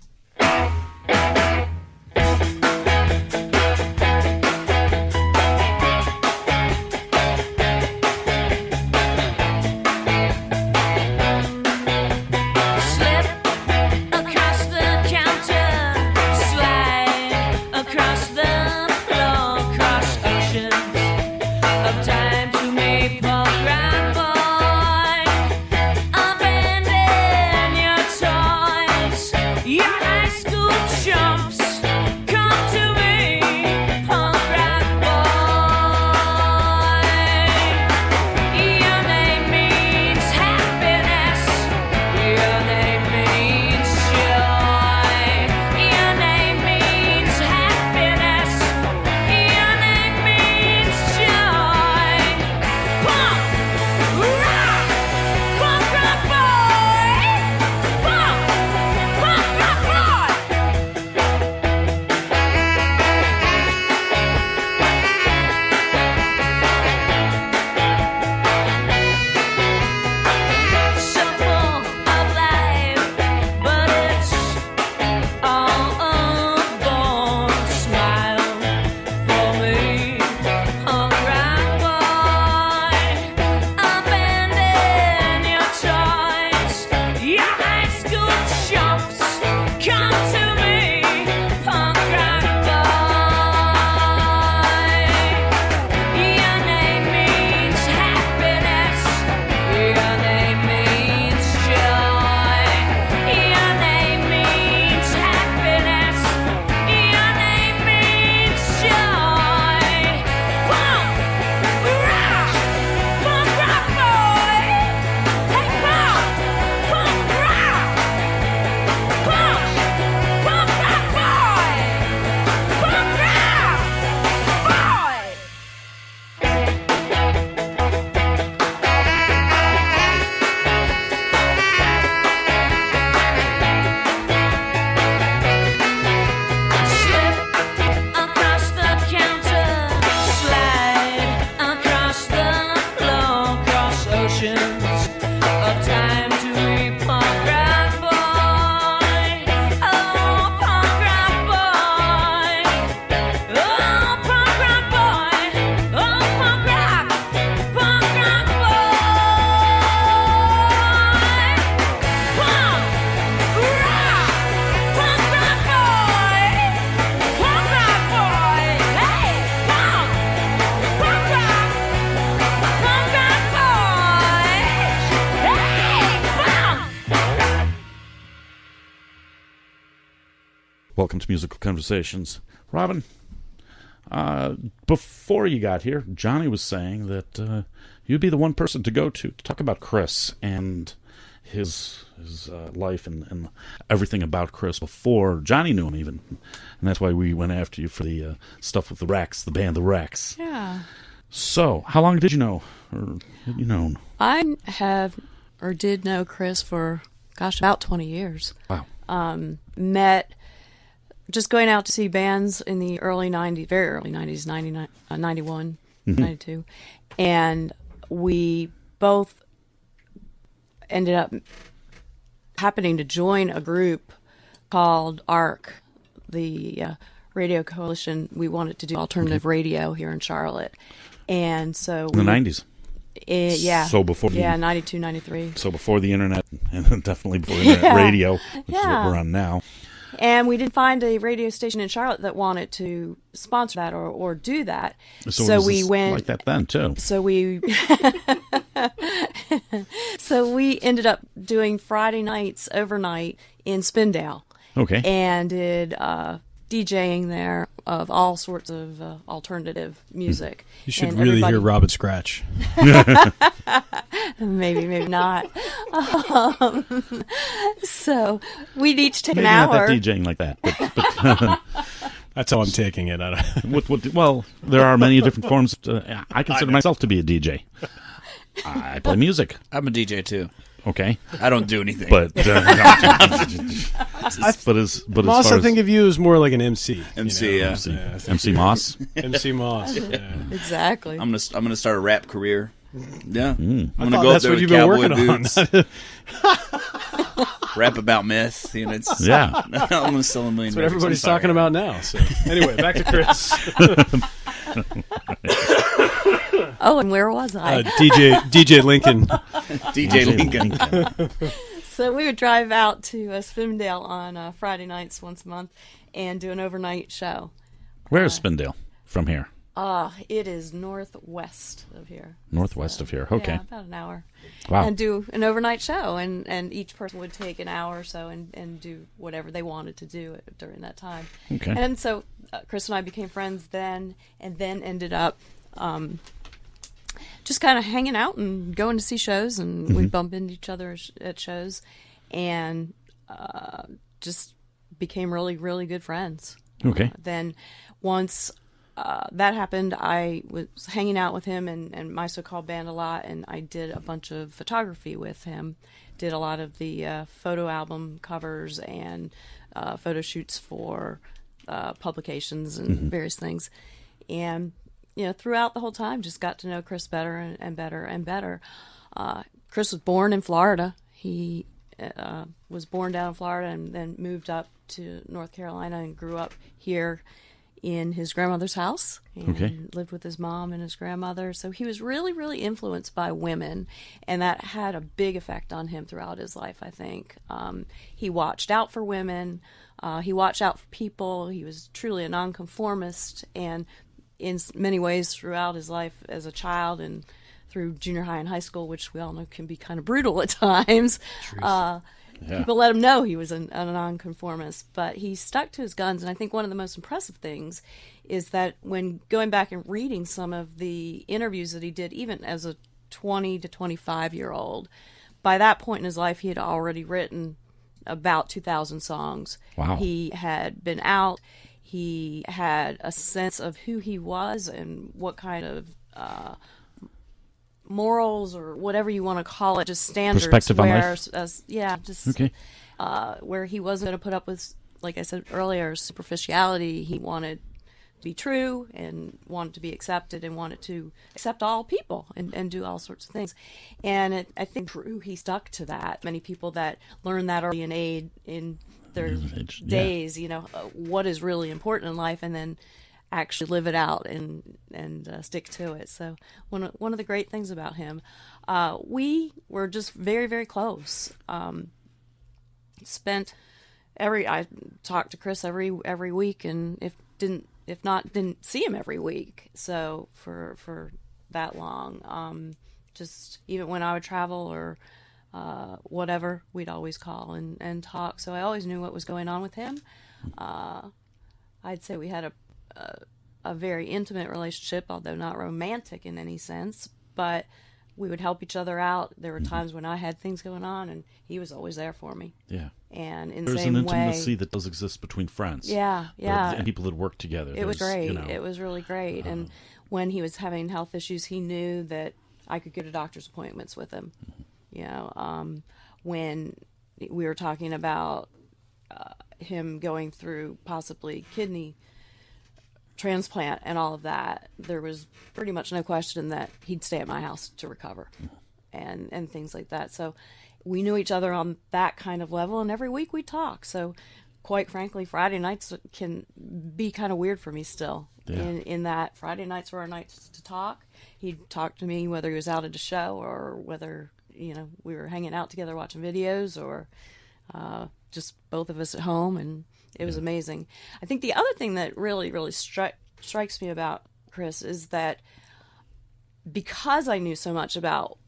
Yeah! Welcome to Musical Conversations. Robin, before you got here, Johnny was saying that you'd be the one person to go to talk about Chris and his life and everything about Chris before Johnny knew him even. And that's why we went after you for the stuff with the Rex, the band The Rex. Yeah. So, how long did you know? Or had you known? I have or did know Chris for, about 20 years. Wow. Met just going out to see bands in the early 90s, very early 90s, 91, 92. And we both ended up happening to join a group called ARC, the radio coalition. We wanted to do alternative radio here in Charlotte. And so in the 90s. Yeah. So before 92, 93. So before the internet, and definitely before internet radio, which is what we're on now. And we didn't find a radio station in Charlotte that wanted to sponsor that or do that. So we went like that then too. So we ended up doing Friday nights overnight in Spindale. Okay. And did DJing there of all sorts of alternative music. You should and really hear Robin scratch. Maybe not. So we'd each take Maybe an hour. Not that DJing like that, but that's how I'm taking it. well, there are many different forms. I consider myself to be a DJ. I play music. I'm a DJ too. Okay, I don't do anything. But as Moss, far I think of you as more like an MC. MC, yeah. MC Moss. MC Moss. Yeah. Exactly. I'm gonna start a rap career. Yeah, I'm I gonna thought go up that's there what with you've been cowboy working boots, rap about meth. You know, it's Yeah. I'm gonna sell a million. That's what everybody's talking about now. So anyway, back to Chris. Oh, and where was I? DJ Lincoln. DJ Lincoln. So we would drive out to Spindale on Friday nights once a month and do an overnight show. Where's Spindale from here? It is northwest of here. Northwest of here. Okay. Yeah, about an hour. Wow. And do an overnight show, and each person would take an hour or so and do whatever they wanted to do during that time. Okay. And so Chris and I became friends then, and then ended up just kind of hanging out and going to see shows, and we'd bump into each other at shows, and just became really, really good friends. Okay. Then once that happened, I was hanging out with him and my so-called band a lot, and I did a bunch of photography with him. Did a lot of the photo album covers and photo shoots for publications and various things. And throughout the whole time, just got to know Chris better and better and better. Chris was born in Florida. He was born down in Florida and then moved up to North Carolina and grew up here in his grandmother's house and lived with his mom and his grandmother. So he was really, really influenced by women, and that had a big effect on him throughout his life, I think. He watched out for women. He watched out for people. He was truly a nonconformist, and in many ways throughout his life as a child and through junior high and high school, which we all know can be kind of brutal at times. People let him know he was a nonconformist, but he stuck to his guns. And I think one of the most impressive things is that when going back and reading some of the interviews that he did, even as a 20 to 25-year-old, by that point in his life, he had already written about 2,000 songs. Wow. He had been out. He had a sense of who he was and what kind of morals or whatever you want to call it, just standards. Perspective on life. Where he wasn't going to put up with, like I said earlier, superficiality. He wanted to be true and wanted to be accepted and wanted to accept all people and do all sorts of things. And I think he stuck to that. Many people that learn that early in their days, what is really important in life, and then actually live it out and stick to it. So one of the great things about him, we were just very, very close. I talked to Chris every week, and didn't see him every week. So for that long, just even when I would travel or whatever, we'd always call and talk. So I always knew what was going on with him. I'd say we had a very intimate relationship, although not romantic in any sense, but we would help each other out. There were times when I had things going on, and he was always there for me. Yeah. And in the There's same an way, intimacy that does exist between friends. Yeah. And people that work together. It was great. You know, It was really great. And when he was having health issues, he knew that I could get a doctor's appointments with him. You know, when we were talking about him going through possibly kidney transplant and all of that, there was pretty much no question that he'd stay at my house to recover and things like that. So we knew each other on that kind of level, and every week we talk. So quite frankly, Friday nights can be kind of weird for me still. Yeah. In that Friday nights were our nights to talk. He'd talk to me whether he was out at a show or whether, you know, we were hanging out together watching videos, or just both of us at home, and it was amazing. I think the other thing that really strikes me about Chris is that because I knew so much about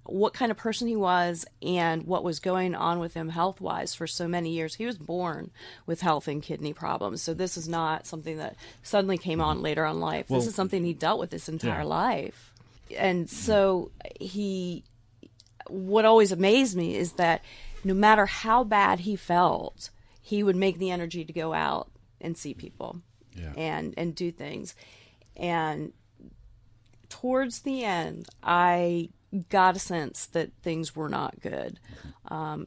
what kind of person he was and what was going on with him health-wise for so many years. He was born with health and kidney problems, so this is not something that suddenly came on later on in life. This is something he dealt with his entire life. And so what always amazed me is that no matter how bad he felt, he would make the energy to go out and see people and do things. And towards the end, I got a sense that things were not good.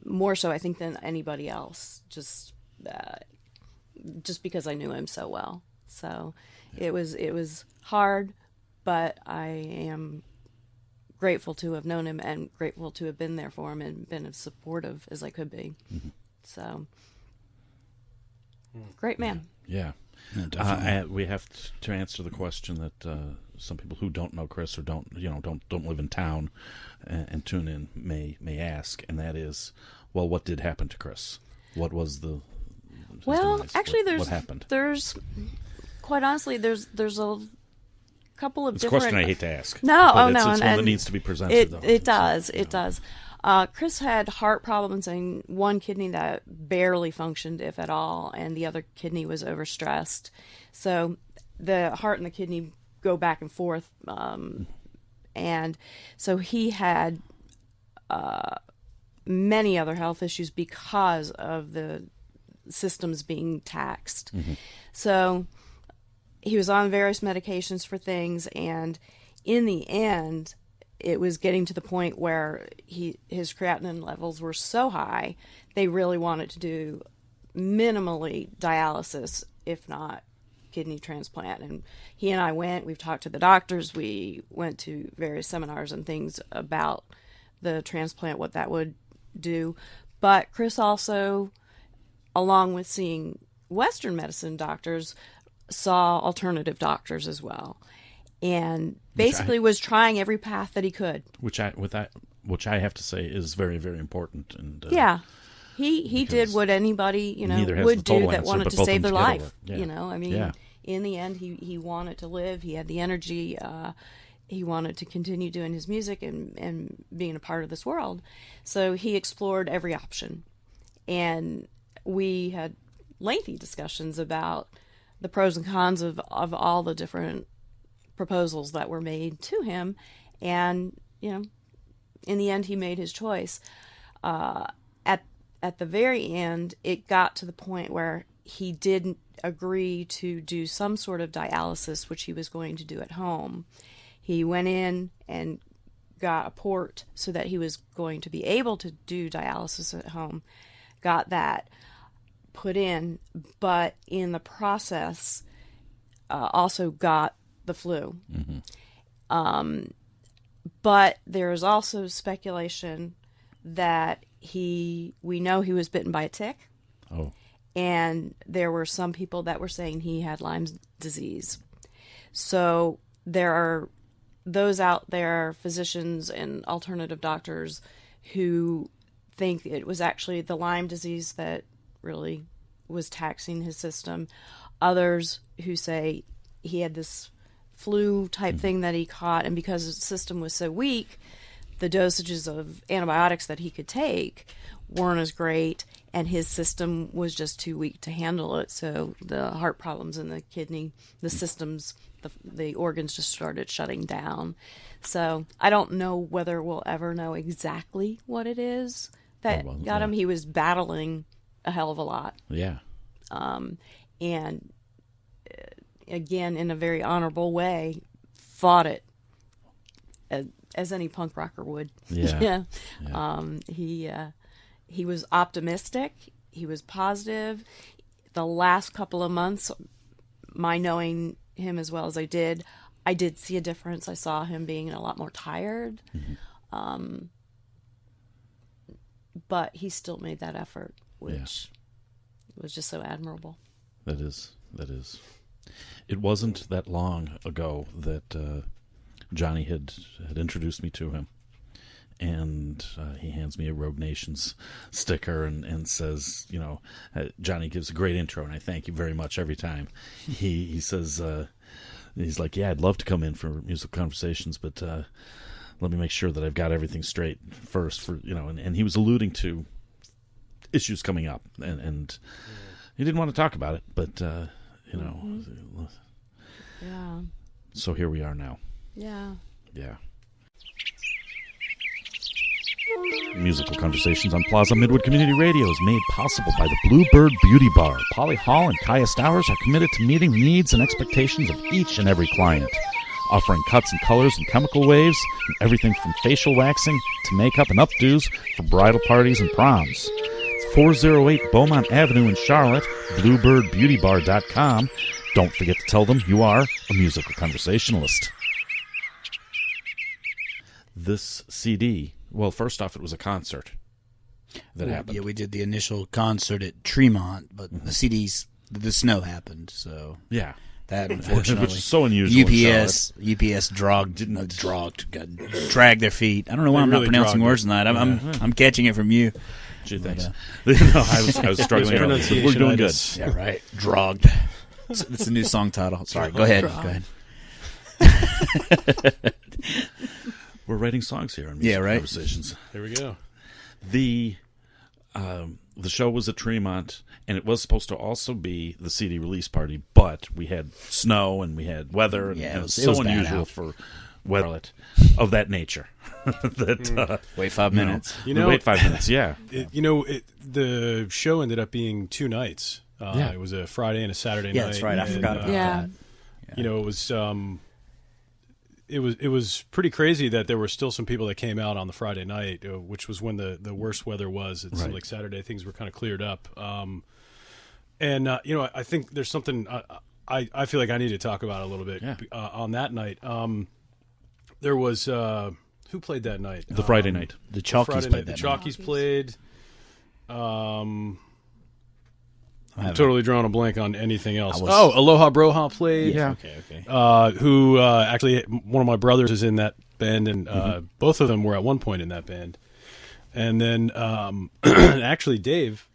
More so, I think, than anybody else, just because I knew him so well. So it was hard, but I am grateful to have known him and grateful to have been there for him and been as supportive as I could be. So, great man. Yeah. We have to answer the question that some people who don't know Chris or don't live in town and tune in may ask, and that is, well, what did happen to Chris? What was the demise? Actually, what happened? There's quite honestly, there's a couple of it's different. a question I hate to ask. No, but no, it's one that needs to be presented. It does. Chris had heart problems and one kidney that barely functioned, if at all, and the other kidney was overstressed. So the heart and the kidney go back and forth, and so he had many other health issues because of the systems being taxed. So he was on various medications for things, and in the end, it was getting to the point where his creatinine levels were so high, they really wanted to do minimally dialysis, if not kidney transplant. And he and I we've talked to the doctors, we went to various seminars and things about the transplant, what that would do. But Chris also, along with seeing Western medicine doctors, saw alternative doctors as well. And basically was trying every path that he could. Which I have to say is very, very important. And he did what anybody would do that wanted to save their life. In the end, he wanted to live. He had the energy. He wanted to continue doing his music and being a part of this world. So he explored every option, and we had lengthy discussions about the pros and cons of all the different proposals that were made to him, and in the end he made his choice. At the very end, it got to the point where he didn't agree to do some sort of dialysis, which he was going to do at home. He went in and got a port so that he was going to be able to do dialysis at home, got that put in, but in the process also got the flu. But there's also speculation that we know he was bitten by a tick. And there were some people that were saying he had Lyme's disease. So there are those out there, physicians and alternative doctors, who think it was actually the Lyme disease that really was taxing his system. Others who say he had this flu type thing that he caught, and because his system was so weak, the dosages of antibiotics that he could take weren't as great, and his system was just too weak to handle it. So the heart problems in the kidney, the systems, the organs just started shutting down. So I don't know whether we'll ever know exactly what it is that got him. He was battling a hell of a lot. Yeah. And again, in a very honorable way, fought it as any punk rocker would. Yeah. He was optimistic. He was positive. The last couple of months, my knowing him as well as I did see a difference. I saw him being a lot more tired. But he still made that effort, which was just so admirable. That is. It wasn't that long ago that Johnny had introduced me to him. And he hands me a Rogue Nations sticker and says, Johnny gives a great intro, and I thank you very much every time. He says, he's like, yeah, I'd love to come in for musical conversations, but let me make sure that I've got everything straight first. And he was alluding to issues coming up, and he didn't want to talk about it, but Yeah. So here we are now. Yeah. Yeah. Musical Conversations on Plaza Midwood Community Radio is made possible by the Bluebird Beauty Bar. Polly Hall and Kaya Stowers are committed to meeting the needs and expectations of each and every client, offering cuts and colors and chemical waves, and everything from facial waxing to makeup and updos for bridal parties and proms. It's 408 Beaumont Avenue in Charlotte, bluebirdbeautybar.com. Don't forget to tell them you are a musical conversationalist. This CD... Well, first off, it was a concert that happened. Yeah, we did the initial concert at Tremont, but the CDs, the snow happened, so yeah, that unfortunately, which is so unusual. UPS dragged their feet. I don't know why I'm not pronouncing words tonight. I'm catching it from you. Gee, thanks. I was struggling. We're doing good. Yeah, right. Drogged. It's a new song title. Sorry, go ahead. We're writing songs here on Music Conversations. Here we go. The show was at Tremont, and it was supposed to also be the CD release party, but we had snow and we had weather, and it was so unusual for weather of that nature. Wait 5 minutes. Wait 5 minutes. Yeah. The show ended up being 2 nights. It was a Friday and a Saturday night. Yeah, that's right. I forgot about that. It was pretty crazy that there were still some people that came out on the Friday night, which was when the worst weather was. It seemed like Saturday things were kind of cleared up. I think there's something I feel like I need to talk about a little bit on that night. There was who played that night? The Friday night. The Chalkies played that night. The Chalkies played. I'm totally drawing a blank on anything else. Aloha Broha played. Yeah. Okay. Who actually, one of my brothers is in that band, and both of them were at one point in that band. And then actually Dave,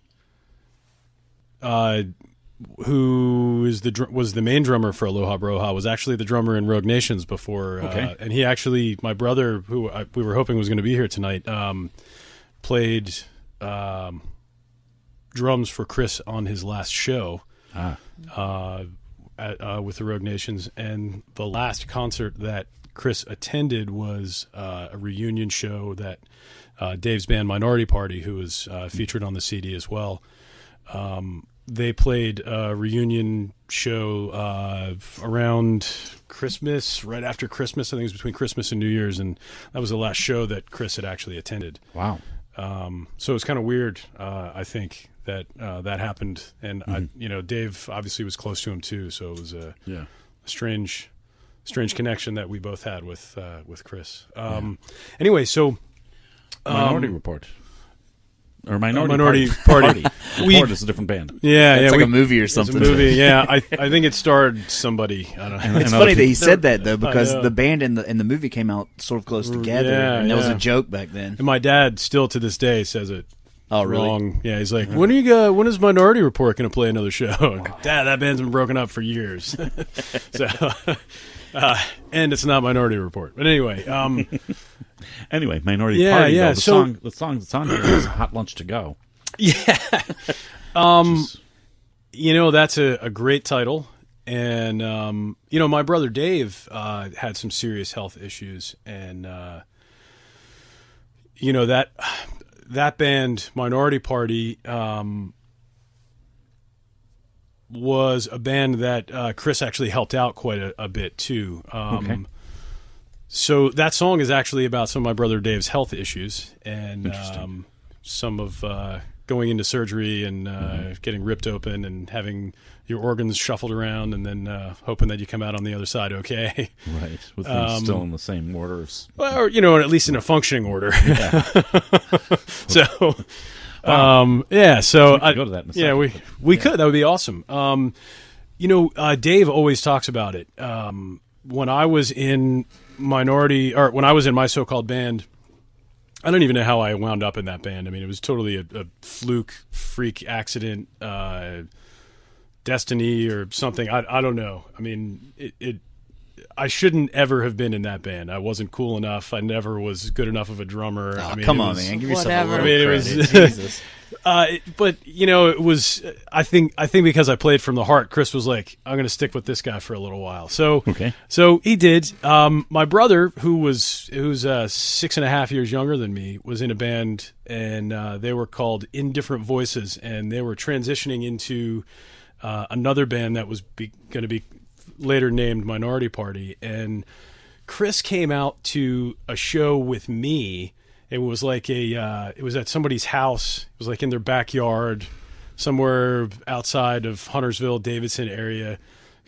who was the main drummer for Aloha Broha, was actually the drummer in Rogue Nations before. And he actually, my brother, who we were hoping was going to be here tonight, played... drums for Chris on his last show with the Rogue Nations, and the last concert that Chris attended was a reunion show that Dave's band Minority Party, who was featured on the CD as well, they played a reunion show around Christmas, right after Christmas. I think it was between Christmas and New Year's, and that was the last show that Chris had actually attended. Wow. So it's kind of weird, I think, that that happened, and Dave obviously was close to him too, so it was a strange connection that we both had with Chris. Anyway, so Minority Report. Or Minority Party. Report is a different band. Yeah, it's like a movie or something. It's a movie. Yeah, I think it starred somebody. I don't know. It's funny that he said that though, because the band and the movie came out sort of close together, and that was a joke back then. And my dad still to this day says it. Oh, really? Wrong. Yeah, he's like, when is Minority Report going to play another show? Dad, that band's been broken up for years. So, and it's not Minority Report. But anyway, Minority Party. Though, the song that's on here is "Hot Lunch to Go." Yeah. That's a great title. And, my brother Dave had some serious health issues. And, that band, Minority Party, was a band that Chris actually helped out quite a bit, too. Okay. So that song is actually about some of my brother Dave's health issues and some of going into surgery and getting ripped open and having your organs shuffled around and then hoping that you come out on the other side okay. Right, with things still in the same order. Well, or, at least in a functioning order. Yeah. So, wow. So we could go to that in a second. Yeah, we could. That would be awesome. Dave always talks about it. When I was in when I was in my so-called band, I don't even know how I wound up in that band. I mean, it was totally a fluke, freak accident, destiny or something. I don't know. I mean, I shouldn't ever have been in that band. I wasn't cool enough. I never was good enough of a drummer. Oh, I mean, come on, man. Give yourself whatever. a little it credit. was Jesus. But it was. I think because I played from the heart, Chris was like, "I'm going to stick with this guy for a little while." So he did. My brother, who's 6.5 years younger than me, was in a band, and they were called Indifferent Voices, and they were transitioning into another band that was going to be later named Minority Party. And Chris came out to a show with me. It was like it was at somebody's house. It was like in their backyard, somewhere outside of Huntersville, Davidson area.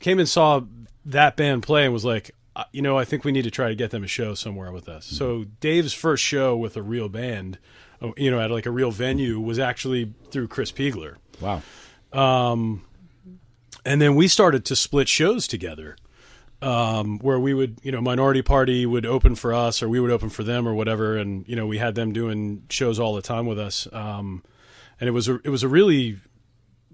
Came and saw that band play and was like, I think we need to try to get them a show somewhere with us. So Dave's first show with a real band, at like a real venue, was actually through Chris Peigler. Wow. And then we started to split shows together. Where we would, Minority Party would open for us, or we would open for them, or whatever, and we had them doing shows all the time with us. And it was a really,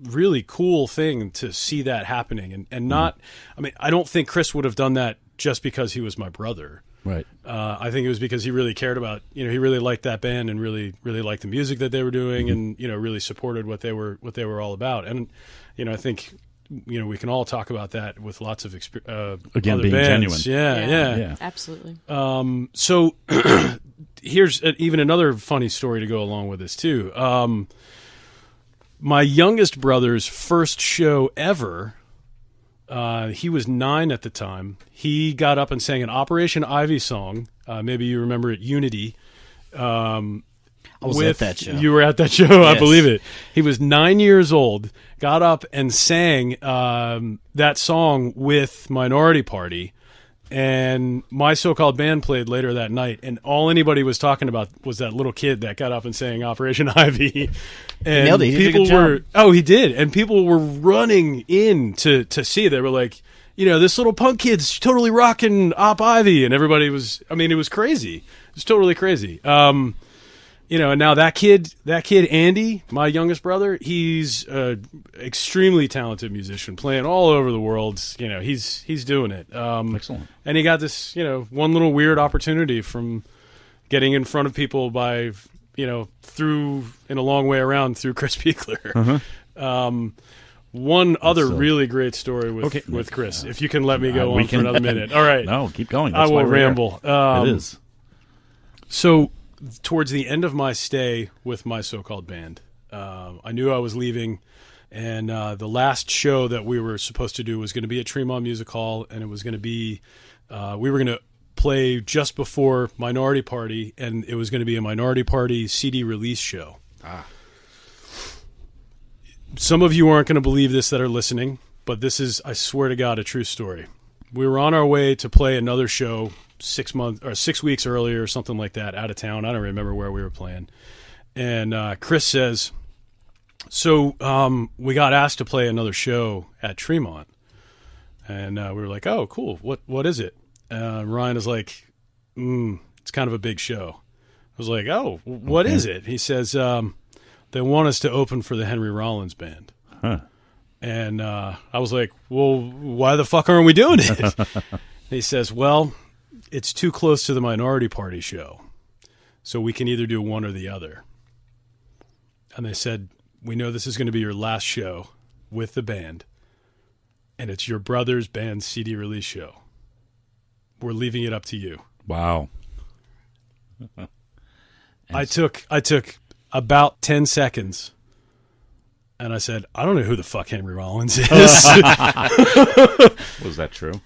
really cool thing to see that happening, and not. I mean, I don't think Chris would have done that just because he was my brother. Right. I think it was because he really cared about, he really liked that band and really, really liked the music that they were doing, and really supported what they were all about. And I think. We can all talk about that with lots of again other being bands. genuine. Yeah, Absolutely. So here's even another funny story to go along with this too. My youngest brother's first show ever. He was 9 at the time. He got up and sang an Operation Ivy song. Maybe you remember it, Unity. I was at that show. You were at that show, yes. I believe it. He was 9 years old, got up and sang that song with Minority Party, and my so-called band played later that night, and all anybody was talking about was that little kid that got up and sang Operation Ivy. And nailed it. He did a good job. Oh, he did. And people were running in to see it. They were like, this little punk kid's totally rocking Op Ivy, and everybody was, it was crazy. It was totally crazy. And now that kid, Andy, my youngest brother, he's an extremely talented musician, playing all over the world. He's doing it. Excellent. And he got this, one little weird opportunity from getting in front of people by, through in a long way around through Chris Peigler. One other really great story with Chris, if you can let me go on for another minute. All right. No, keep going. That's I will ramble. It is. So, towards the end of my stay with my so-called band, I knew I was leaving, and the last show that we were supposed to do was going to be at Tremont Music Hall, and it was going to be we were going to play just before Minority Party, and it was going to be a Minority Party CD release show. Some of you aren't going to believe this that are listening, but this is, I swear to God, a true story. We were on our way to play another show 6 weeks earlier or something like that, out of town. I don't remember where we were playing. And Chris says, so we got asked to play another show at Tremont. And we were like, oh, cool. What is it? Ryan is like, it's kind of a big show. I was like, oh, what is it? He says, they want us to open for the Henry Rollins Band. Huh. And I was like, well, why the fuck aren't we doing it? He says, well, it's too close to the Minority Party show, so we can either do one or the other. and they said, "We know this is going to be your last show with the band, and it's your brother's band's CD release show. We're leaving it up to you." Wow. I took about 10 seconds, and I said, "I don't know who the fuck Henry Rollins is." Was that true?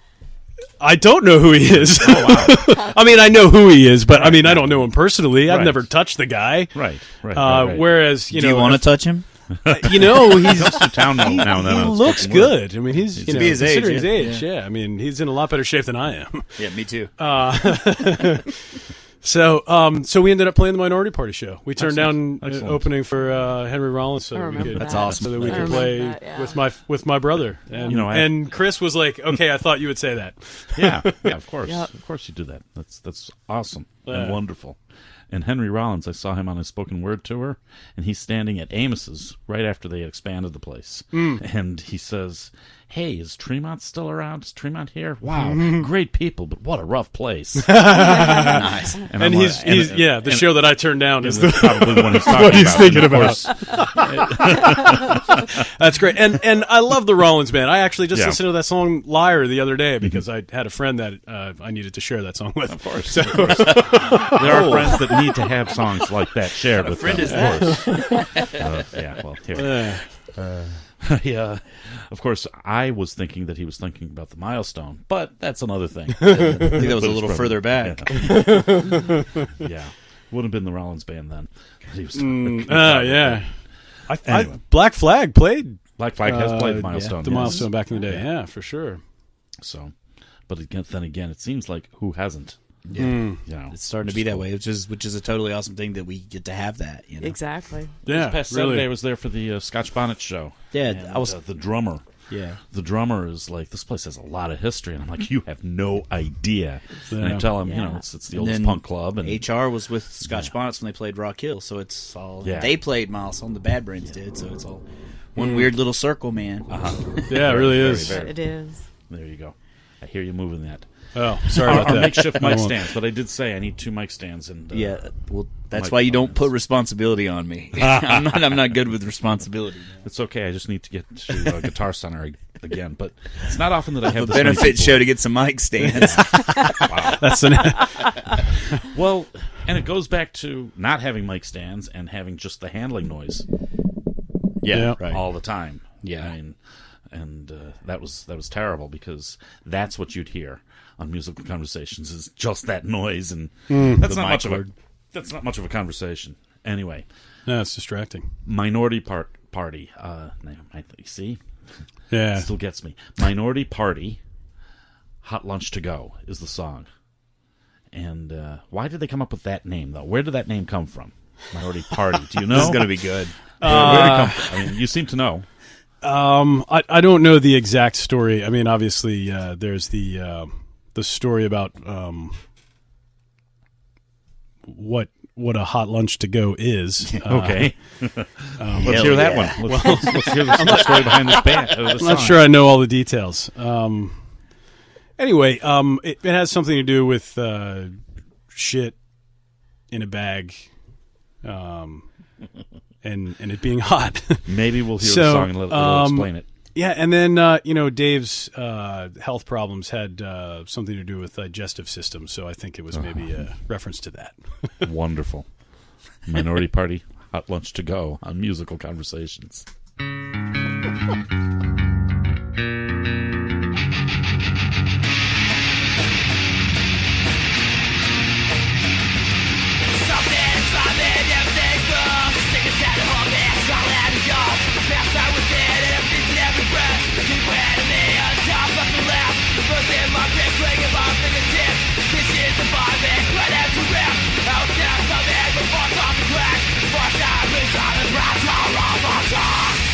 I don't know who he is. Oh, wow. I mean, I know who he is, but I mean, I don't know him personally. I've Right. never touched the guy. Right. Whereas, you Do know, you want to touch him? you know, he's Comes to town now and then. he on looks spoken word. good. I mean, he's you know, be his age, considering his yeah. age. Yeah, I mean, he's in a lot better shape than I am. Yeah, me too. So we ended up playing the Minority Party show. We turned down Excellent. opening for Henry Rollins, so I we remember could, that. That's awesome. so that we I could remember play that, yeah. with my brother. And You know, and Chris was like, "Okay, I thought you would say that." Yeah, of course. Yep. Of course you do that. That's awesome Yeah. and wonderful. And Henry Rollins, I saw him on his spoken word tour, and he's standing at Amos's right after they expanded the place. And he says, "Hey, is Tremont still around? Is Tremont here? Wow, great people, but what a rough place." Nice. And, And he's the show that I turned down is the probably the one he's talking what he's about. thinking And of about. course, That's great. And I love the Rollins band. I actually just Yeah. listened to that song "Liar" the other day because I had a friend that I needed to share that song with. Of course. There are friends that need to have songs like that shared with friend them. is of course. Yeah, well, here. Yeah, of course, I was thinking that he was thinking about the milestone, but that's another thing. I think that was a little further back. Yeah. Would have been the Rollins band then. He was Yeah. Anyway. Black Flag played Black Flag has played Milestone. the yes. Milestone back in the day. Yeah, for sure. So, but then again, it seems like who hasn't? Yeah. You know, It's starting to be that way, which is a totally awesome thing that we get to have that. You know? Exactly. Yeah, This past really. Saturday I was there for the Scotch Bonnet show. Yeah, And, I was. the drummer. Yeah. The drummer is like, this place has a lot of history, and I'm like, you have no idea. And Yeah. I tell him, you know, Yeah. it's the And oldest then punk club, and HR was with Scotch Bonnets when they played Rock Hill, so it's all. Yeah. They played Milestone, the Bad Brains did, so it's all one weird little circle, man. Yeah, it really is. very. It is. There you go. I hear you moving that. Oh, sorry Our about that. makeshift I mic won't. stands, but I did say I need 2 mic stands, and Yeah, well, that's Mike why you don't Collins. put responsibility on me. I'm not good with responsibility. it's okay. I just need to get to Guitar Center again, but it's not often that I have The this many benefit people. show to get some mic stands. That's an, Well, and it goes back to not having mic stands and having just the handling noise. Yeah. right. all the time. Yeah. I mean, and that was terrible because that's what you'd hear on musical conversations is just that noise, and that's not much of a conversation. Anyway, no, it's distracting. Minority Party. You see, Yeah. it still gets me. Minority Party. Hot Lunch to Go is the song. And why did they come up with that name though? Where did that name come from? Minority Party. Do you know? This is going to be good. Where did it come from? I mean, you seem to know. I don't know the exact story. I mean, obviously, there's the story about what a hot lunch to go is. Okay. Let's hell hear that yeah. one. Let's hear the story behind this band. I'm not sure I know all the details. Anyway, it has something to do with shit in a bag, and it being hot. Maybe we'll hear So, the song and it'll explain it. Yeah, and then Dave's health problems had something to do with digestive system, so I think it was maybe a reference to that. Wonderful. Minority Party, Hot Lunch to Go on Musical Conversations. Fuck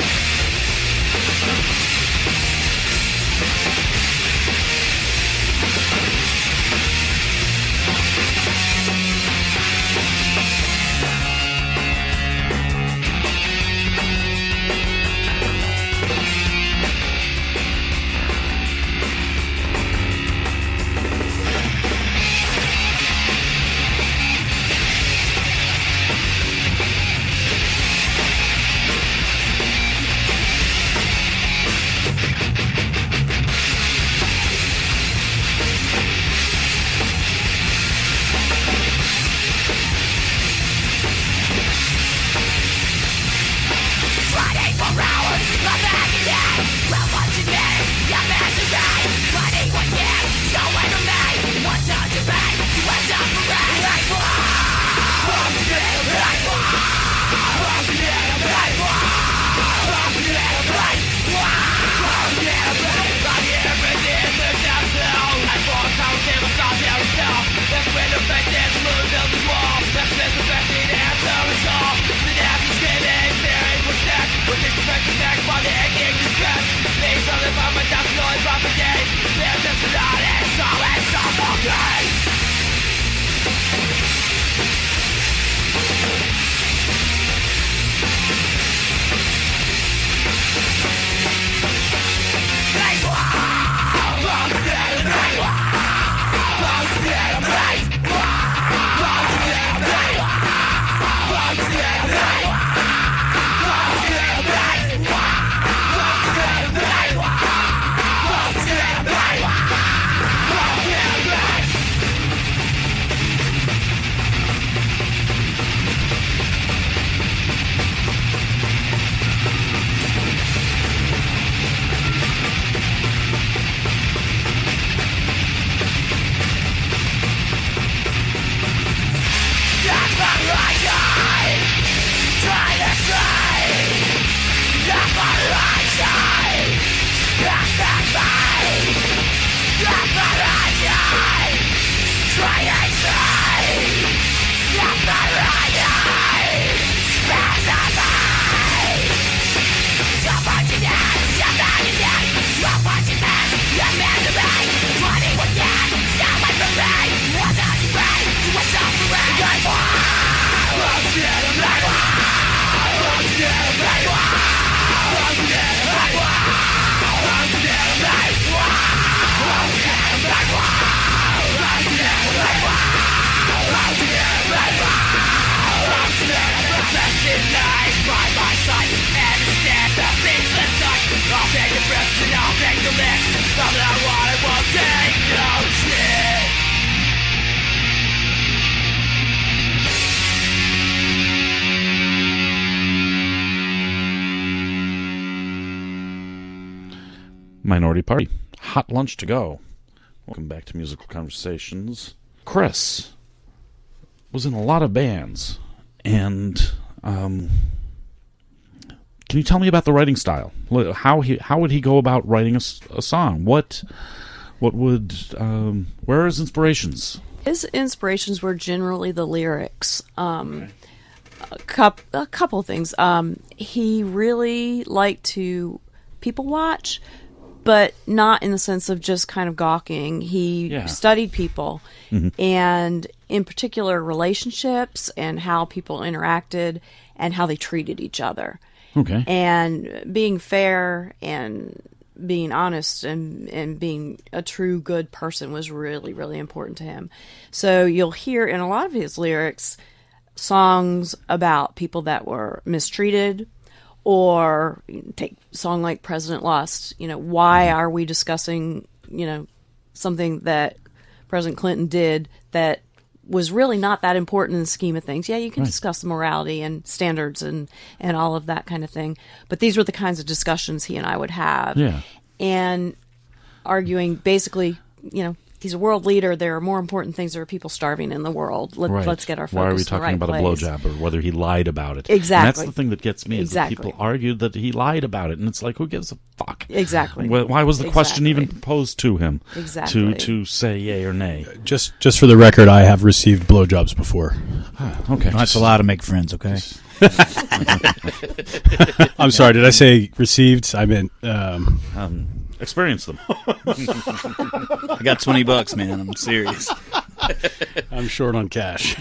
Minority Party. Hot lunch to go. Welcome back to Musical Conversations. Chris was in a lot of bands, and can you tell me about the writing style? How would he go about writing a song? What would where are his inspirations? His inspirations were generally the lyrics. A couple of things. He really liked to people watch, but not in the sense of just kind of gawking. He studied people, and in particular relationships and how people interacted and how they treated each other. Okay. And being fair and being honest and being a true good person was really, really important to him. So you'll hear in a lot of his lyrics songs about people that were mistreated, or take a song like President Lust. Why are we discussing, something that President Clinton did that was really not that important in the scheme of things? Yeah, you can discuss the morality and standards and all of that kind of thing. But these were the kinds of discussions he and I would have. Yeah. And arguing basically, he's a world leader. There are more important things. There are people starving in the world. Let's get our focus. Why are we in the talking right about place. a blowjob, or whether he lied about it? Exactly. And that's the thing that gets me. Is that people argued that he lied about it, and it's like, who gives a fuck? Exactly. Why was the question even posed to him? Exactly. To say yay or nay? Just for the record, I have received blowjobs before. Okay. You're not allowed to make friends, okay? I'm sorry. Did I say received? I meant experience them. I got $20, man. I'm serious. I'm short on cash.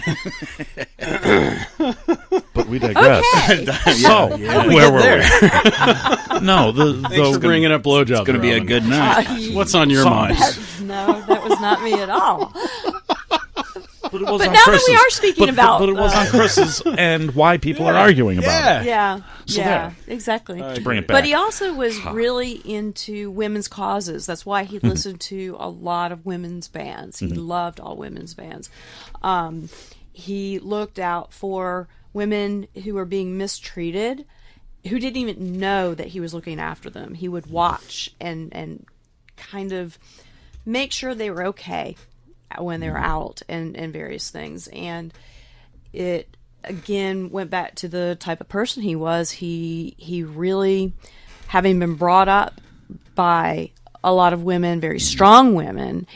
But we digress. So, where were we? No, Thanks for bringing up blowjobs. It's going to be a good night. What's on your mind? No, that was not me at all. But it was But on now that Chris's. we are speaking about... But it was on Chris's and why people are arguing about it. Yeah, exactly. To bring it back. But he also was really into women's causes. That's why he listened to a lot of women's bands. He loved all women's bands. He looked out for women who were being mistreated, who didn't even know that he was looking after them. He would watch and kind of make sure they were okay when they were out and various things. And it again went back to the type of person he was. He really, having been brought up by a lot of women, very strong women,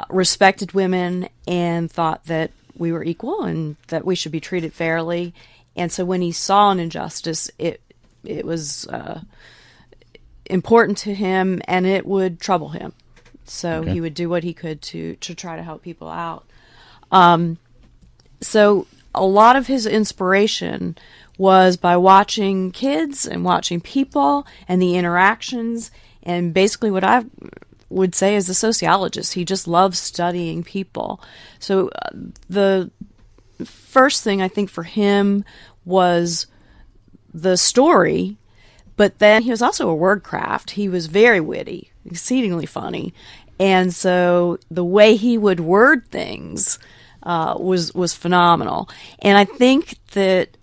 respected women and thought that we were equal and that we should be treated fairly. And so when he saw an injustice, it was important to him, and it would trouble him. So he would do what he could to try to help people out. So a lot of his inspiration was by watching kids and watching people and the interactions, and basically what I would say as a sociologist, he just loves studying people. So the first thing I think for him was the story, but then he was also a word craft. He was very witty, exceedingly funny, and so the way he would word things was phenomenal. And I think that,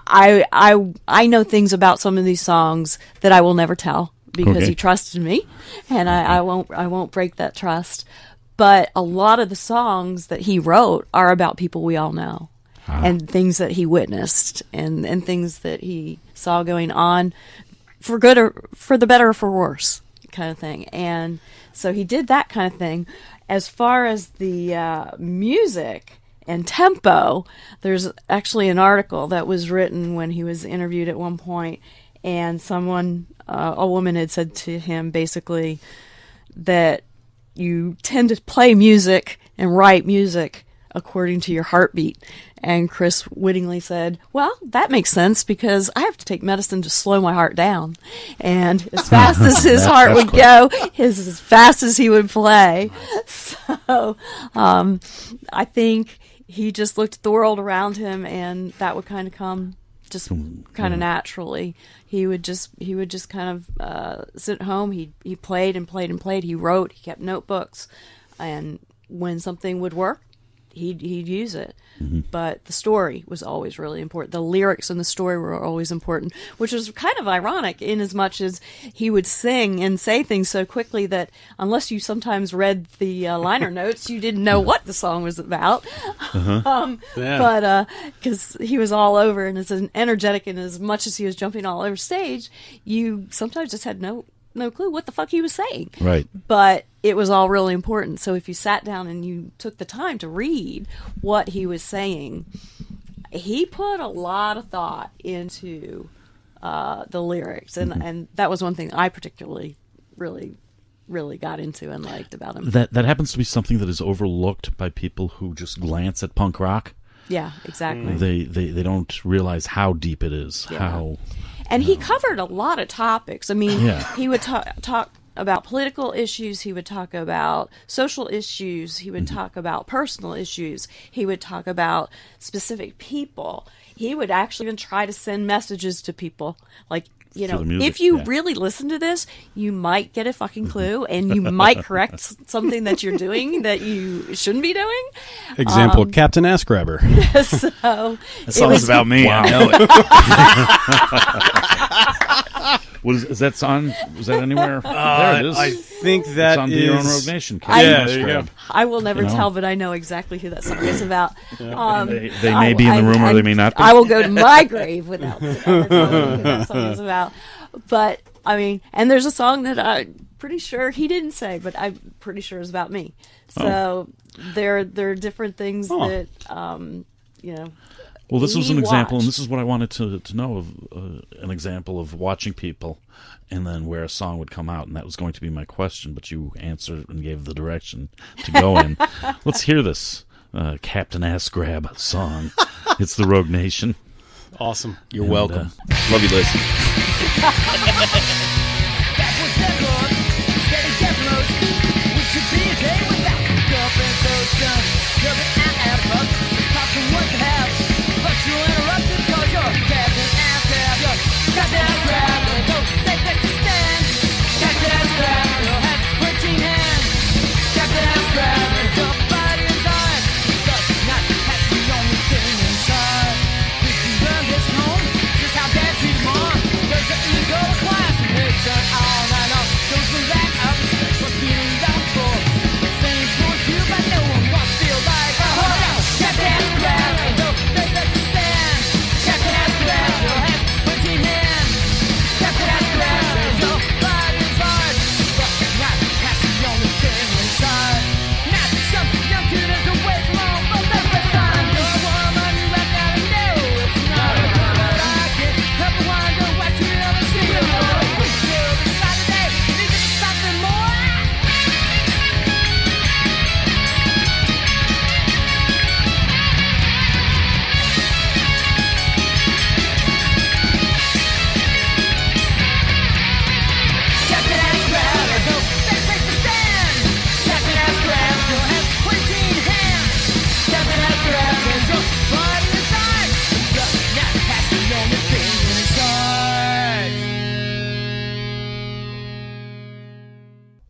I know things about some of these songs that I will never tell, because he trusted me, and I won't break that trust. But a lot of the songs that he wrote are about people we all know, and things that he witnessed, and things that he saw going on for good or for the better or for worse kind of thing. And so he did that kind of thing. As far as the music and tempo, there's actually an article that was written when he was interviewed at one point, and a woman had said to him basically that you tend to play music and write music according to your heartbeat. And Chris wittingly said, well, that makes sense because I have to take medicine to slow my heart down. And as fast as his heart would go, as fast as he would play. So I think he just looked at the world around him, and that would kind of come just kind of naturally. He would just kind of sit at home. He played and played and played. He wrote. He kept notebooks, and when something would work, he'd use it. Mm-hmm. But the story was always really important. The lyrics and the story were always important, which was kind of ironic in as much as he would sing and say things so quickly that unless you sometimes read the liner notes, you didn't know what the song was about. But because he was all over and as energetic and as much as he was jumping all over stage, you sometimes just had no clue what the fuck he was saying. Right. But it was all really important. So if you sat down and you took the time to read what he was saying, he put a lot of thought into the lyrics. And that was one thing I particularly really got into and liked about him. That happens to be something that is overlooked by people who just glance at punk rock. Yeah, exactly. They don't realize how deep it is. Yeah. And he covered a lot of topics. I mean, he would talk about political issues. He would talk about social issues. He would talk about personal issues. He would talk about specific people. He would actually even try to send messages to people. Like, you know, if you really listen to this, you might get a fucking clue, and you might correct something that you're doing that you shouldn't be doing. Example, Captain Ass Grabber. So that song's about me. Wow. I know it. Is that song? Was that anywhere? There it is. I think that it's on is... Your Own Road Nation. There you go. I will never tell, but I know exactly who that song is about. They may be in the room or they may not be. I will go to my grave without ever knowing who that song is about. But, I mean, and there's a song that I'm pretty sure he didn't say, but I'm pretty sure is about me. So there are different things that, you know... Well, this was an example, and this is what I wanted to know of, an example of watching people and then where a song would come out, and that was going to be my question, but you answered and gave the direction to go in. Let's hear this Captain Ass Grab song. It's the Rogue Nation. Awesome. You're welcome. Love you, Liz.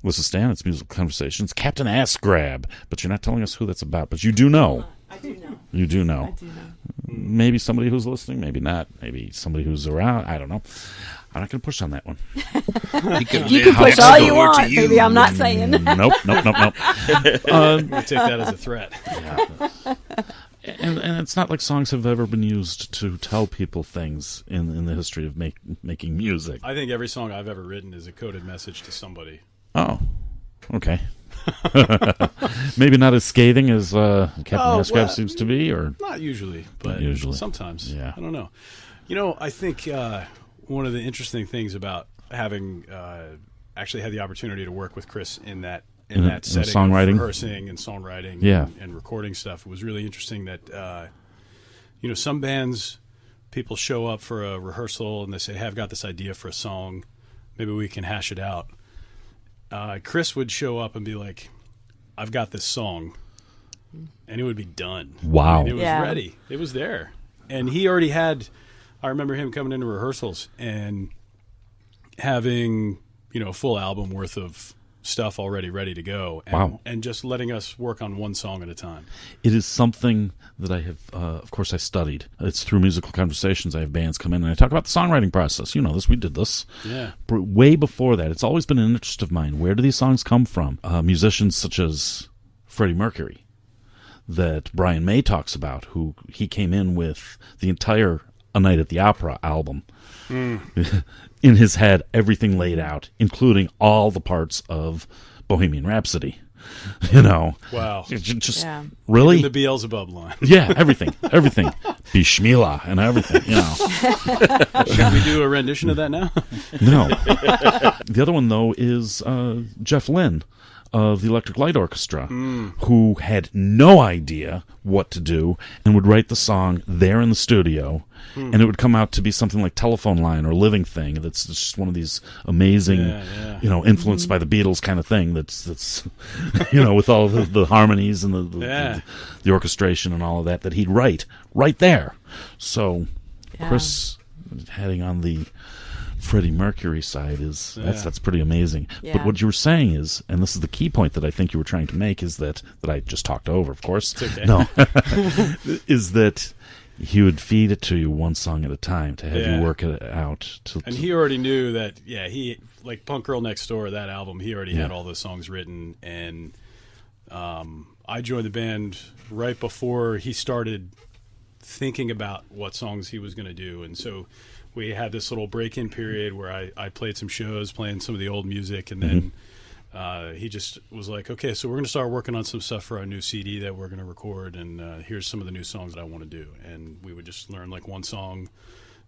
This is Stan. It's Musical Conversations. Captain Ass Grab. But you're not telling us who that's about. But you do know. I do know. You do know. I do know. Maybe somebody who's listening. Maybe not. Maybe somebody who's around. I don't know. I'm not going to push on that one. You can push all you want. Maybe I'm not saying. Nope. We'll take that as a threat. Yeah. and it's not like songs have ever been used to tell people things in the history of making music. I think every song I've ever written is a coded message to somebody. Oh, okay. Maybe not as scathing as Captain Ascap seems to be, or not usually, but sometimes. Yeah, I don't know. I think one of the interesting things about having actually had the opportunity to work with Chris in that setting, songwriting, of rehearsing and songwriting, and recording stuff, it was really interesting that some bands, people show up for a rehearsal and they say, "Hey, I've got this idea for a song, maybe we can hash it out." Chris would show up and be like, "I've got this song," and it would be done. Wow. It was ready. It was there. And he already had, I remember him coming into rehearsals and having, a full album worth of stuff already ready to go. And just letting us work on one song at a time. It is something that I have, of course, I studied. It's through musical conversations. I have bands come in and I talk about the songwriting process. You know this, we did this. Yeah. But way before that, it's always been an interest of mine. Where do these songs come from? Musicians such as Freddie Mercury, that Brian May talks about, who he came in with the entire A Night at the Opera album. In his head, everything laid out, including all the parts of Bohemian Rhapsody. Wow. Just really even the Beelzebub line. Yeah, everything. Bishmillah and everything. Should we do a rendition of that now? No. The other one though is Jeff Lynne of the Electric Light Orchestra, who had no idea what to do and would write the song there in the studio, and it would come out to be something like Telephone Line or Living Thing. That's just one of these amazing, influenced by the Beatles kind of thing. That's with all the harmonies and the orchestration and all of that he'd write right there. So Chris heading on the Freddie Mercury side that's pretty amazing. Yeah. But what you were saying is, and this is the key point that I think you were trying to make, is that I just talked over, of course. It's okay. No, is that he would feed it to you one song at a time to have you work it out. And he already knew that. Yeah, he like Punk Girl Next Door, that album. He already had all those songs written, and I joined the band right before he started thinking about what songs he was going to do, and so we had this little break-in period where I played some shows, playing some of the old music, and then he just was like, okay, so we're going to start working on some stuff for our new CD that we're going to record, and here's some of the new songs that I want to do. And we would just learn like one song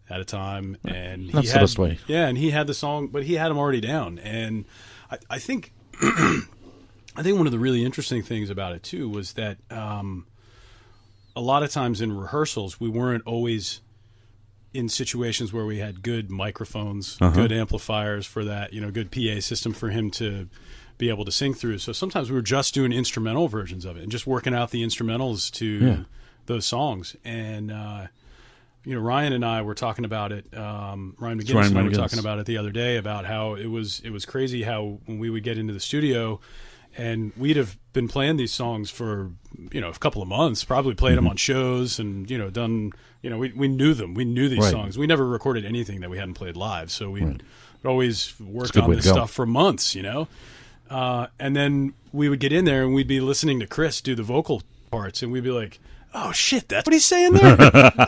at a time. And that's the best way. Yeah, and he had the song, but he had them already down. And I think I think one of the really interesting things about it, too, was that a lot of times in rehearsals, we weren't always in situations where we had good microphones, good amplifiers for that, good PA system for him to be able to sing through. So sometimes we were just doing instrumental versions of it and just working out the instrumentals to those songs. And, Ryan and I were talking about it. Ryan McGinnis and I were talking about it the other day about how it was crazy how when we would get into the studio and we'd have been playing these songs for, a couple of months, probably played them on shows and, done, we knew them. We knew these songs. We never recorded anything that we hadn't played live. So we'd always worked on this stuff for months, and then we would get in there and we'd be listening to Chris do the vocal parts and we'd be like, oh, shit, that's what he's saying there?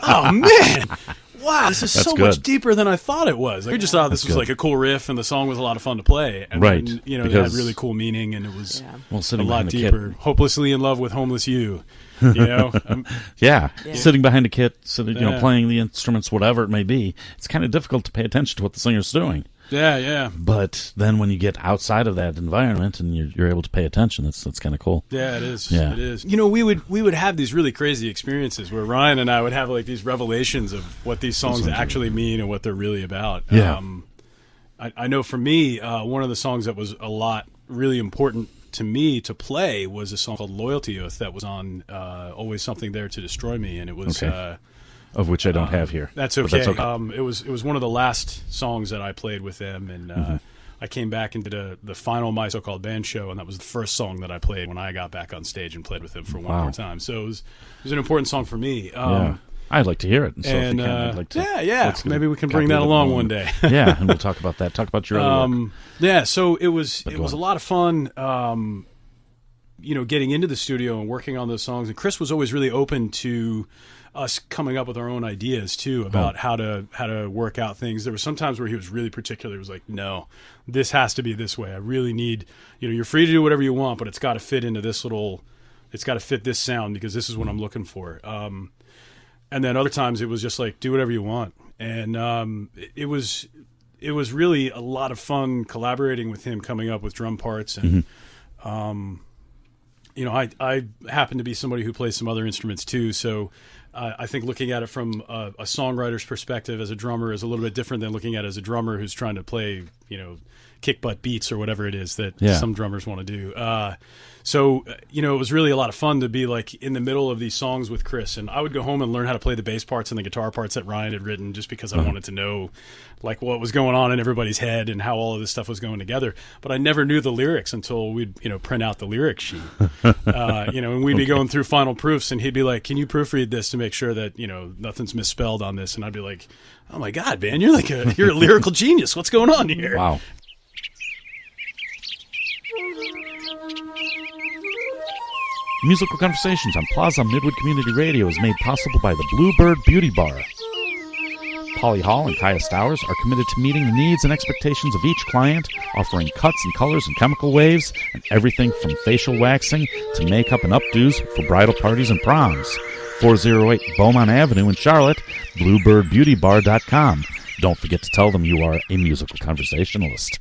Oh, man. Wow, this is so much deeper than I thought it was. We just thought this was like a cool riff, and the song was a lot of fun to play. And then, it had really cool meaning, and it was a lot deeper. Hopelessly in love with homeless you. Sitting behind a kit, playing the instruments, whatever it may be. It's kind of difficult to pay attention to what the singer's doing. Yeah. But then when you get outside of that environment and you're able to pay attention, that's kind of cool. Yeah, it is. Yeah. It is. We would have these really crazy experiences where Ryan and I would have like these revelations of what these songs actually mean and what they're really about. Yeah. I know for me, one of the songs that was really important to me to play was a song called Loyalty Oath that was on Always Something There to Destroy Me, and it was... of which I don't have here. That's okay. It was one of the last songs that I played with them, and I came back and did the final of my so-called band show, and that was the first song that I played when I got back on stage and played with them for one more time. So it was an important song for me. I'd like to hear it. So and if you can, I'd like to, maybe we can bring that along one day. And we'll talk about that. Talk about your other work. So it was a lot of fun. getting into the studio and working on those songs. And Chris was always really open to us coming up with our own ideas too about how to work out things. There were some times where he was really particular. He was like, no, this has to be this way. I really need, you're free to do whatever you want, but it's got to fit into it's got to fit this sound because this is what I'm looking for. And then other times it was just like, do whatever you want. And it was really a lot of fun collaborating with him, coming up with drum parts. And, I happen to be somebody who plays some other instruments too. So I think looking at it from a songwriter's perspective as a drummer is a little bit different than looking at it as a drummer who's trying to play, kick butt beats or whatever it is that some drummers want to do. So it was really a lot of fun to be like in the middle of these songs with Chris. And I would go home and learn how to play the bass parts and the guitar parts that Ryan had written just because I wanted to know like what was going on in everybody's head and how all of this stuff was going together. But I never knew the lyrics until we'd, print out the lyric sheet. And we'd be going through final proofs and he'd be like, can you proofread this to make sure that, nothing's misspelled on this? And I'd be like, oh my God, man, you're a lyrical genius. What's going on here? Wow. Musical Conversations on Plaza Midwood Community Radio is made possible by the Bluebird Beauty Bar. Polly Hall and Kaya Stowers are committed to meeting the needs and expectations of each client, offering cuts and colors and chemical waves, and everything from facial waxing to makeup and updos for bridal parties and proms. 408 Beaumont Avenue in Charlotte, bluebirdbeautybar.com. Don't forget to tell them you are a musical conversationalist.